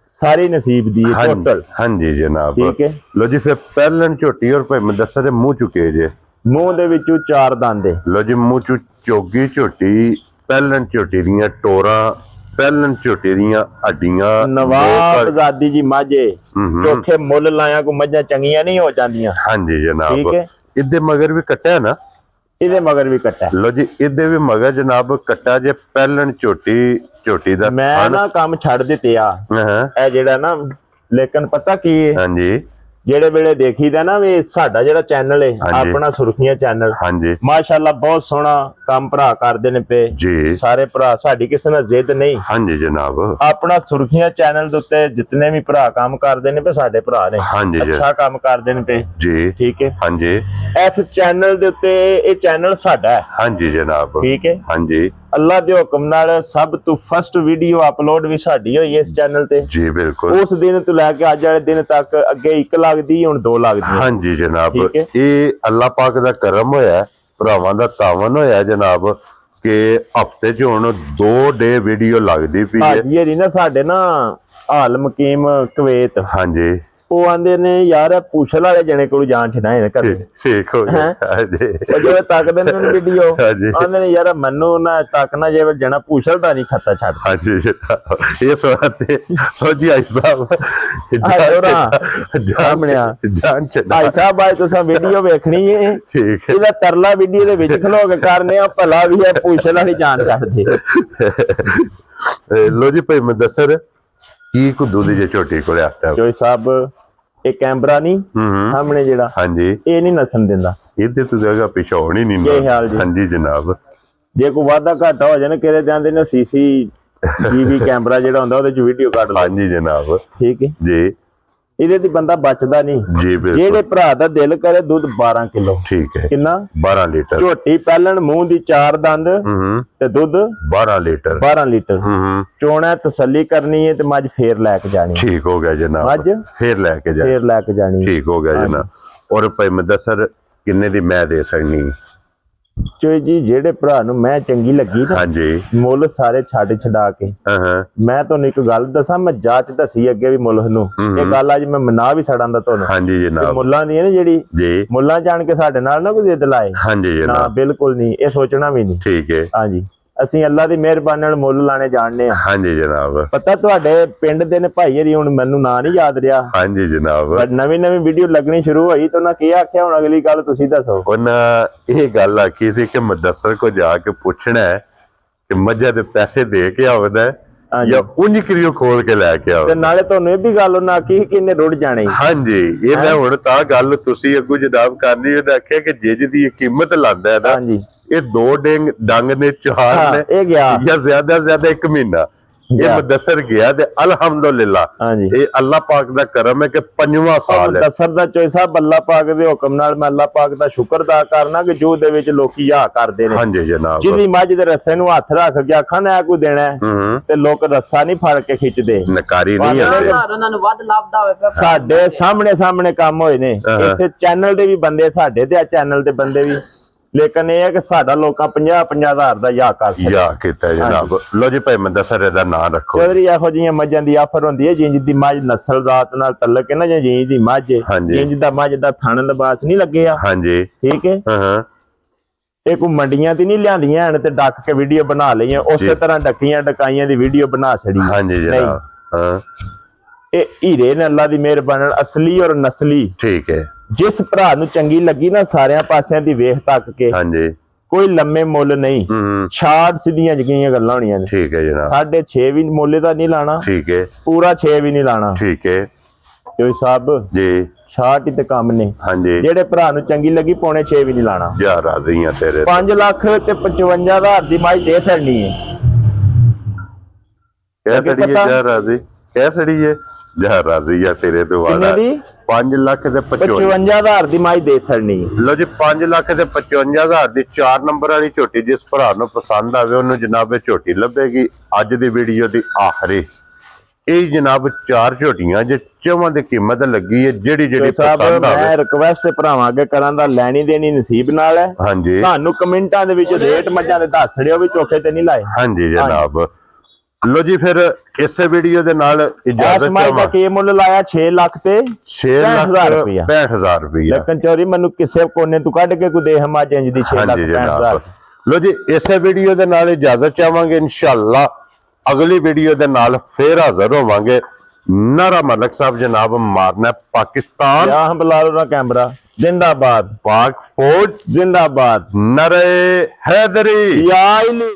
ਸਾਰੀ ਨਸੀਬ ਦੀ ਹੈ ਟੋਟਲ। ਹਾਂਜੀ ਜਨਾਬ, ਠੀਕ ਹੈ। ਲੋ ਜੀ ਫਿਰ ਪਹਿਲਣ ਝੋਟੀ ਔਰ ਭਾਈ ਮਦਸਰ ਦੇ ਮੂੰਹ ਚੁੱਕੇ ਜੇ, ਮੂੰਹ ਦੇ ਵਿੱਚੋਂ 4 ਦੰਦ। ਲੋ ਜੀ ਮੂੰਹ ਚ ਚੋਗੀ ਝੋਟੀ, ਪਹਿਲਣ ਝੋਟੀ ਦੀਆਂ ਟੋਰਾਂ, ਪਹਿਲਣ ਝੋਟੀ ਦੀਆਂ ਹੱਡੀਆਂ, ਨਵਾਬ ਜ਼ਾਦੀ ਜੀ ਮਾਝੇ, ਚੋਖੇ ਮੁੱਲ ਲਾਇਆ ਕੋ ਮੱਝਾਂ ਚੰਗੀਆਂ ਨਹੀਂ ਹੋ ਜਾਂਦੀਆਂ। ਹਾਂਜੀ ਜਨਾਬ, ਠੀਕ ਹੈ। ਇਹਦੇ ਮਗਰ ਵੀ ਕੱਟਿਆ ਨਾ, ਇਹਦੇ ਮਗਰ ਵੀ ਕੱਟਾ। ਲੋ ਜੀ ਇਹਦੇ ਵੀ ਮਗਰ ਜਨਾਬ ਕੱਟਾ ਜੇ, ਪਹਿਲਣ ਝੋਟੀ ਦਾ ਮੈਂ ਨਾ ਕੰਮ ਛੱਡ ਦਿੱਤੇ ਆ ਇਹ ਜਿਹੜਾ ਨਾ, ਲੇਕਿਨ ਪਤਾ ਕੀ ਹੈ, ਹਾਂਜੀ ਜਿਹੜੇ ਵੇਲੇ ਦੇਖੀਦਾ ਨਾ ਵੀ ਸਾਡਾ ਜਿਹੜਾ ਚੈਨਲ ਹੈ ਆਪਣਾ ਸੁਰਖੀਆਂ ਚੈਨਲ, ਹਾਂਜੀ ਮਾਸ਼ਾਅੱਲਾ ਬਹੁਤ ਸੋਹਣਾ ਕੰਮ ਭਰਾ ਕਰਦੇ ਨੇ ਪਏ ਜੀ, ਸਾਰੇ ਭਰਾ, ਸਾਡੀ ਕਿਸੇ ਨਾਲ ਜ਼ਿੱਦ ਨਹੀਂ। ਹਾਂਜੀ ਜਨਾਬ, ਆਪਣਾ ਸੁਰਖੀਆਂ ਚੈਨਲ ਦੇ ਉੱਤੇ ਜਿੰਨੇ ਵੀ ਭਰਾ ਕੰਮ ਕਰਦੇ ਨੇ ਪਏ ਸਾਡੇ ਭਰਾ ਨੇ, ਹਾਂਜੀ ਅੱਛਾ ਕੰਮ ਕਰਦੇ ਨੇ ਪਏ ਜੀ, ਠੀਕ ਹੈ। ਹਾਂਜੀ ਇਸ ਚੈਨਲ ਦੇ ਉੱਤੇ, ਇਹ ਚੈਨਲ ਸਾਡਾ ਹੈ, ਹਾਂਜੀ ਜਨਾਬ, ਠੀਕ ਹੈ। ਹਾਂਜੀ ਅੱਲਾਹ ਦੇ ਹੁਕਮ ਨਾਲ ਸਭ ਤੋਂ ਫਸਟ ਵੀਡੀਓ ਅਪਲੋਡ ਵੀ ਸਾਡੀ ਹੋਈ ਹੈ ਇਸ ਚੈਨਲ ਤੇ ਜੀ, ਬਿਲਕੁਲ। ਉਸ ਦਿਨ ਤੋਂ ਲੈ ਕੇ ਅੱਜ ਵਾਲੇ ਦਿਨ ਤੱਕ ਅੱਗੇ 1 ਲੱਗਦੀ, ਹੁਣ 2 ਲੱਗਦੀ। ਹਾਂਜੀ ਜਨਾਬ, ਠੀਕ ਹੈ। ਇਹ ਅੱਲਾਹ ਪਾਕ ਦਾ ਕਰਮ ਹੋਇਆ, ਭਰਾਵਾਂ ਦਾ ਤਾਵਨ ਹੋਇਆ ਜਨਾਬ, ਕਿ ਹਫਤੇ ਚ ਹੁਣ 2 ਡੇ ਵੀਡੀਓ ਲੱਗਦੀ ਪਈ ਹੈ। ਹਾਂਜੀ ਇਹ ਨਾ ਸਾਡੇ ਨਾ ਹਾਲ ਮਕੀਮ ਕੁਵੈਤ, ਹਾਂਜੀ ਉਹ ਆਂਦੇ ਨੇ ਯਾਰ ਪੁੱਛਲ ਵਾਲੇ ਜਣੇ ਕੋਲ ਜਾਣ ਚ ਨਾ ਕਦੇ ਠੀਕ ਹੋ ਗਿਆ। ਹਾਂਜੀ ਉਹ ਜਦੋਂ ਤੱਕਦੇ ਨੇ ਵੀਡੀਓ ਹਾਂਜੀ। ਆਂਦੇ ਨੇ ਯਾਰ ਮੈਨੂੰ ਨਾ ਤੱਕਣਾ ਜੇ ਜਣਾ ਪੁੱਛਲ ਦਾ ਨਹੀਂ ਖੱਤਾ ਛੱਡ। ਹਾਂਜੀ ਜਨਾਬ, ਇਹ ਸਵਾਤੇ ਫੌਜੀ ਆਈ ਸਾਹਿਬ ਜਾਨ ਚ ਭਾਈ ਸਾਹਿਬ ਆਏ ਤੁਸੀਂ ਵੀਡੀਓ ਵੇਖਣੀ ਹੈ, ਠੀਕ ਹੈ, ਇਹਦਾ ਤਰਲਾ ਵੀਡੀਓ ਦੇ ਵਿੱਚ ਖਲੋ ਕੇ ਕਰਨੇ ਆ, ਭਲਾ ਵੀ ਹੈ ਪੁੱਛਲ ਵਾਲੀ ਜਾਨ ਛੱਡਦੇ। ਲੋ ਜੀ ਭਾਈ ਮਦਸਰ ਕੀ ਕੁੱਦੂ ਦੀ ਜੇ ਝੋਟੀ ਕੋਲੇ ਆਟਾ ਜੋਈ ਸਾਹਿਬ, ਇਹ ਕੈਮਰਾ ਨਹੀਂ ਸਾਹਮਣੇ ਜਿਹੜਾ, ਹਾਂਜੀ ਇਹ ਨਹੀਂ ਨਸਣ ਦਿੰਦਾ, ਇਹਦੇ ਤੋਂ ਜਗ੍ਹਾ ਪਿਛਾਉਣ ਹੀ ਨਹੀਂ। ਕੀ ਹਾਲ ਜੀ? ਹਾਂਜੀ ਜਨਾਬ, ਜੇ ਕੋਈ ਵਾਧਾ ਘਾਟਾ ਹੋ ਜਾਣਾ ਕਿਹੜੇ ਜਾਂਦੇ ਨੇ ਸੀਸੀ ਟੀਵੀ ਕੈਮਰਾ ਜਿਹੜਾ ਹੁੰਦਾ ਉਹਦੇ ਚ ਵੀਡੀਓ ਕੱਢ ਲਾ। ਹਾਂਜੀ ਜਨਾਬ, ਠੀਕ ਹੈ ਜੀ, ਇਹਦੇ ਦੀ ਬੰਦਾ ਬਚਦਾ ਨਹੀਂ ਜੀ ਬਿਲਕੁਲ। ਜਿਹੜੇ ਭਰਾ ਦਾ ਦਿਲ ਕਰੇ ਦੁੱਧ 12 ਕਿਲੋ, ਠੀਕ ਹੈ, ਕਿੰਨਾ 12 ਲੀਟਰ ਝੋਟੀ ਪਹਿਲਣ ਮੂੰਹ ਦੀ 4 ਦੰਦ ਤੇ ਦੁੱਧ 12 ਲੀਟਰ 12 ਲੀਟਰ ਚੋਣਾ ਤਸੱਲੀ ਕਰਨੀ ਹੈ ਤੇ ਮੱਝ ਫੇਰ ਲੈ ਕੇ ਜਾਣੀ। ਠੀਕ ਹੋ ਗਿਆ ਜਨਾਬ, ਮੱਝ ਫੇਰ ਲੈ ਕੇ ਫੇਰ ਲੈ ਕੇ ਜਾਣੀ। ਠੀਕ ਹੋ ਗਿਆ ਜਨਾਬ। ਔਰ ਭਾਈ ਮਦਸਰ ਕਿੰਨੇ ਦੀ ਮੈਂ ਦੇ ਸਕਣੀ? ਚੋਈ ਜੀ ਜਿਹੜੇ ਭਰਾ ਨੂੰ ਮੈਂ ਚੰਗੀ ਲੱਗੀ ਨਾ, ਹਾਂਜੀ, ਮੁੱਲ ਸਾਰੇ ਛੱਡ ਛਡਾ ਕੇ, ਮੈਂ ਤੁਹਾਨੂੰ ਇੱਕ ਗੱਲ ਦੱਸਾਂ, ਮੈਂ ਜਾਂਚ ਦੱਸੀ ਅੱਗੇ ਵੀ ਮੁੱਲ ਨੂੰ, ਇਹ ਗੱਲ ਅੱਜ ਮੈਂ ਮਨਾ ਵੀ ਛੜਾਂ ਦਾ ਤੁਹਾਨੂੰ। ਹਾਂਜੀ ਜਨਾਬ, ਮੁੱਲਾਂ ਦੀ ਨਾ ਜਿਹੜੀ ਜੀ, ਮੁੱਲਾਂ ਜਾਣ ਕੇ ਸਾਡੇ ਨਾਲ ਨਾ ਕੋਈ ਜ਼ਿੱਦ ਲਾਏ, ਹਾਂਜੀ ਨਾ ਜਨਾਬ, ਬਿਲਕੁਲ ਨਹੀਂ, ਇਹ ਸੋਚਣਾ ਵੀ ਨਹੀਂ। ਠੀਕ ਹੈ, ਹਾਂਜੀ ਅਸੀਂ ਅੱਲਾਹ ਦੀ ਮਿਹਰਬਾਨੀ ਨਾਲ ਮੁੱਲ ਲਾਣੇ ਜਾਣਦੇ ਆ। ਹਾਂਜੀ ਜਨਾਬ, ਪਤਾ ਤੁਹਾਡੇ ਪਿੰਡ ਦੇ ਨੇ ਭਾਈ ਹਰੀ, ਹੁਣ ਮੈਨੂੰ ਨਾਂ ਨਹੀਂ ਯਾਦ ਰਿਹਾ। ਹਾਂਜੀ ਜਨਾਬ, ਨਵੀਂ ਵੀਡੀਓ ਲੱਗਣੀ ਸ਼ੁਰੂ ਹੋਈ ਤਾਂ ਉਹਨਾਂ ਕੀ ਆਖਿਆ, ਹੁਣ ਅਗਲੀ ਗੱਲ ਤੁਸੀਂ ਦੱਸੋ। ਉਹਨਾਂ ਇਹ ਗੱਲ ਆਖੀ ਸੀ ਕਿ ਮਦਸਰ ਕੋ ਜਾ ਕੇ ਪੁੱਛਣਾ ਹੈ ਕਿ ਮੱਝਾਂ ਦੇ ਪੈਸੇ ਦੇ ਕੇ ਆਉਦਾ ਜਾਂ ਉਂਝ ਕਰਿਓ ਖੋਲ ਕੇ ਲੈ ਕੇ ਆਉਦਾ, ਤੇ ਨਾਲੇ ਤੁਹਾਨੂੰ ਇਹ ਵੀ ਗੱਲ ਉਹਨਾਂ ਆਖੀ ਕਿ ਇਹਨੇ ਰੁੜ ਜਾਣੇ। ਹਾਂਜੀ, ਇਹ ਮੈਂ ਹੁਣ ਤਾਂ ਗੱਲ ਤੁਸੀਂ ਅੱਗੋਂ ਜਨਾਬ ਕਰਨੀ, ਉਹਨੇ ਆਖਿਆ ਕਿ ਜਿੱਜ ਦੀ ਕੀਮਤ ਲਾਂਦਾ ਹੈ ਨਾ, ਹਾਂਜੀ ਇਹ 2 ਡੰਗ ਨੇ 4 ਨੇ, ਇਹ ਗਿਆ ਜਾਂ ਜ਼ਿਆਦਾ 1 ਮਹੀਨਾ ਇਹ ਮਦਸਰ ਗਿਆ, ਤੇ ਅਲਹਮਦੁਲਿਲਾ ਇਹ ਅੱਲਾਹ ਪਾਕ ਦਾ ਕਰਮ ਹੈ ਕਿ 5ਵਾਂ ਸਾਲ ਹੈ ਮਦਸਰ ਦਾ। ਚੋਈ ਸਾਹਿਬ ਅੱਲਾਹ ਪਾਕ ਦੇ ਹੁਕਮ ਨਾਲ ਮੈਂ ਅੱਲਾਹ ਪਾਕ ਦਾ ਸ਼ੁਕਰ ਅਦਾ ਕਰਨਾ ਕਿ ਜੋ ਦੇ ਵਿੱਚ ਲੋਕੀ ਆ ਕਰਦੇ ਨੇ। ਹਾਂਜੀ ਜਨਾਬ, ਜਿਹਦੀ ਮੱਝ ਦੇ ਰੱਸੇ ਨੂੰ ਹੱਥ ਰੱਖ ਕੇ ਆਖਾਂ ਨਾ ਕੋਈ ਦੇਣਾ ਤੇ ਲੋਕ ਰੱਸਾ ਨਹੀਂ ਫੜ ਕੇ ਖਿੱਚਦੇ, ਨਕਾਰੀ ਨਹੀਂ ਆਉਂਦੇ, ਉਹਨਾਂ ਨੂੰ ਵੱਧ ਲੱਭਦਾ ਹੋਵੇ। ਸਾਡੇ ਸਾਹਮਣੇ ਕੰਮ ਹੋਏ ਨੇ, ਇਸੇ ਚੈਨਲ ਦੇ ਵੀ ਬੰਦੇ ਸਾਡੇ ਤੇ, ਆ ਚੈਨਲ ਦੇ ਬੰਦੇ ਵੀ, ਲੇਕਿਨ ਇਹ ਹੈ ਕਿ ਸਾਡਾ ਲੋਕਾਂ 50 ਹਜ਼ਾਰ ਦਾ ਯਾ ਕਰ ਸਕਦੇ ਯਾ ਕੀਤਾ ਜਨਾਬ। ਲੋ ਜੀ ਭਾਈ ਮਦਸਰ ਇਹਦਾ ਨਾਂ ਰੱਖੋ। ਚੌਧਰੀ ਇਹੋ ਜਿਹੀਆਂ ਮੱਝਾਂ ਦੀ ਆਫਰ ਹੁੰਦੀ ਹੈ, ਜਿੰਜ ਦੀ ਮੱਝ ਨਸਲ ਜ਼ਾਤ ਨਾਲ ਤਲਕ ਹੈ ਨਾ, ਜਾਂ ਜਿੰਜ ਦੀ ਮੱਝ ਜਿੰਜ ਦਾ ਮੱਝ ਦਾ ਥਣ ਲਿਬਾਸ ਨਹੀਂ ਲੱਗਿਆ, ਹਾਂਜੀ ਠੀਕ ਹੈ। ਇਹ ਕੋਈ ਮੰਡੀਆਂ ਤੇ ਨਹੀਂ ਲਿਆਂਦੀਆਂ ਹਨ ਤੇ ਡੱਕ ਕੇ ਵੀਡੀਓ ਬਣਾ ਲਈਆਂ, ਉਸੇ ਤਰ੍ਹਾਂ ਡੱਕੀਆਂ ਡਕਾਈਆਂ ਦੀ ਵੀਡੀਓ ਬਣਾ ਛੜੀ। ਹਾਂਜੀ ਜਨਾਬ, ਇਹ ਹੀਰੇ ਨੇ ਅੱਲਾ ਦੀ ਮਿਹਰਬਾਨੀ ਨਾਲ ਅਸਲੀ ਔਰ ਨਸਲੀ। ਠੀਕ ਹੈ, ਜਿਸ ਭਰਾ ਨੂੰ ਚੰਗੀ ਲੱਗੀ ਨਾ, ਸਾਰਿਆਂ ਪਾਸਿਆਂ ਦੀ ਵੇਖ ਤੱਕ ਕੇ, ਹਾਂਜੀ ਕੋਈ ਲੰਮੇ ਮੁੱਲ ਨਹੀਂ, ਛਾੜ ਸਿੱਧੀਆਂ ਜਗੀਆਂ ਗੱਲਾਂ ਹੋਣੀਆਂ ਨੇ। ਠੀਕ ਹੈ ਜਨਾਬ, 6.5 ਵੀ ਮੁੱਲ ਦਾ ਨਹੀਂ ਲਾਣਾ, ਠੀਕ ਹੈ, ਪੂਰਾ 6 ਵੀ ਨਹੀਂ ਲਾਣਾ। ਠੀਕ ਹੈ ਜੋਈ ਸਾਹਿਬ ਜੀ, 66 ਤੇ ਕੰਮ ਨੇ। ਹਾਂਜੀ, ਜਿਹੜੇ ਭਰਾ ਨੂੰ ਚੰਗੀ ਲੱਗੀ 6.5 ਵੀ ਨਹੀਂ ਲਾਣਾ। ਜਾ ਰਾਜ਼ੀ ਆ ਤੇਰੇ 5 ਲੱਖ ਤੇ 55,000 ਦੀ ਮਾਈ ਦੇ ਛੜਨੀ ਹੈ। ਕਹਿ ਸੜੀ ਹੈ ਜਾ ਰਾਜ਼ੀ, ਕਹਿ ਸੜੀ ਹੈ ਜਾ ਰਾਜ਼ੀ ਆ ਤੇਰੇ ਤੋਂ ਵਾਲਾ। 5 ਲੱਖ ਤੇ 55,000 ਦੀ ਮਾਈ ਦੇ ਛੜਨੀ। ਲੋ ਜੀ 5 ਲੱਖ ਤੇ 55,000 ਦੀ 4 ਨੰਬਰ ਵਾਲੀ ਝੋਟੀ ਜਿਸ ਭਰਾ ਨੂੰ ਪਸੰਦ ਆਵੇ ਉਹਨੂੰ ਜਨਾਬ ਇਹ ਝੋਟੀ ਲੱਭੇਗੀ। ਅੱਜ ਦੀ ਵੀਡੀਓ ਦੀ ਆਖਰੀ ਇਹ ਜਨਾਬ 4 ਝੋਟੀਆਂ ਜੇ ਚੌਵਾਂ ਦੀ ਕੀਮਤ ਲੱਗੀ ਹੈ ਜਿਹੜੀ ਜਿਹੜੀ ਸਾਹਿਬ ਪਸੰਦ ਆਵੇ। ਮੈਂ ਰਿਕਵੈਸਟ ਭਰਾਵਾਂ ਅੱਗੇ ਕਰਾਂ ਦਾ ਲੈਣੀ ਦੇਣੀ ਨਸੀਬ ਨਾਲ ਹੈ। ਹਾਂਜੀ ਸਾਨੂੰ ਕਮੈਂਟਾਂ ਦੇ ਵਿੱਚ ਰੇਟ ਮੱਝਾਂ ਦੇ ਦੱਸ ਛੜਿਓ ਵੀ ਚੋਕੇ ਤੇ ਨਹੀਂ ਲਾਏ। ਹਾਂਜੀ ਜਨਾਬ ਲੋ ਜੀ ਫਿਰ ਇਸੇ ਵੀਡੀਓ ਦੇ ਨਾਲ ਇਸ ਇਜਾਜ਼ਤ ਮਾਈ ਦਾ ਕੀ ਮੁੱਲ ਲਾਇਆ 6 ਲੱਖ ਤੇ 6 ਲੱਖ 65,000 ਰੁਪਇਆ। ਲੇਕਿਨ ਚੋਰੀ ਮੈਨੂੰ ਕਿਸੇ ਕੋਨੇ ਤੋਂ ਕੱਢ ਕੇ ਕੋਈ ਦੇਹ ਮੱਝ ਇੰਜ ਦੀ 6 ਲੱਖ ਹਾਂਜੀ 65,000। ਜਨਾਬ ਲੋ ਜੀ ਇਸੇ ਵੀਡੀਓ ਦੇ ਨਾਲ ਇਜਾਜ਼ਤ ਚਾਹਾਂਗੇ ਇਨਸ਼ਾਅੱਲਾ ਅਗਲੀ ਵੀਡੀਓ ਦੇ ਨਾਲ ਫੇਰ ਹਾਜ਼ਰ ਹੋਵਾਂਗੇ। ਨਾਰਾ ਮਲਕ ਸਾਹਿਬ ਜਨਾਬ ਮਾਰਨਾ ਪਾਕਿਸਤਾਨ ਯਾ ਹਮ ਬੁਲਾ ਲੋ ਕੈਮਰਾ जिंदाबाद पाक फौज जिंदाबाद नरे हैदरी या इली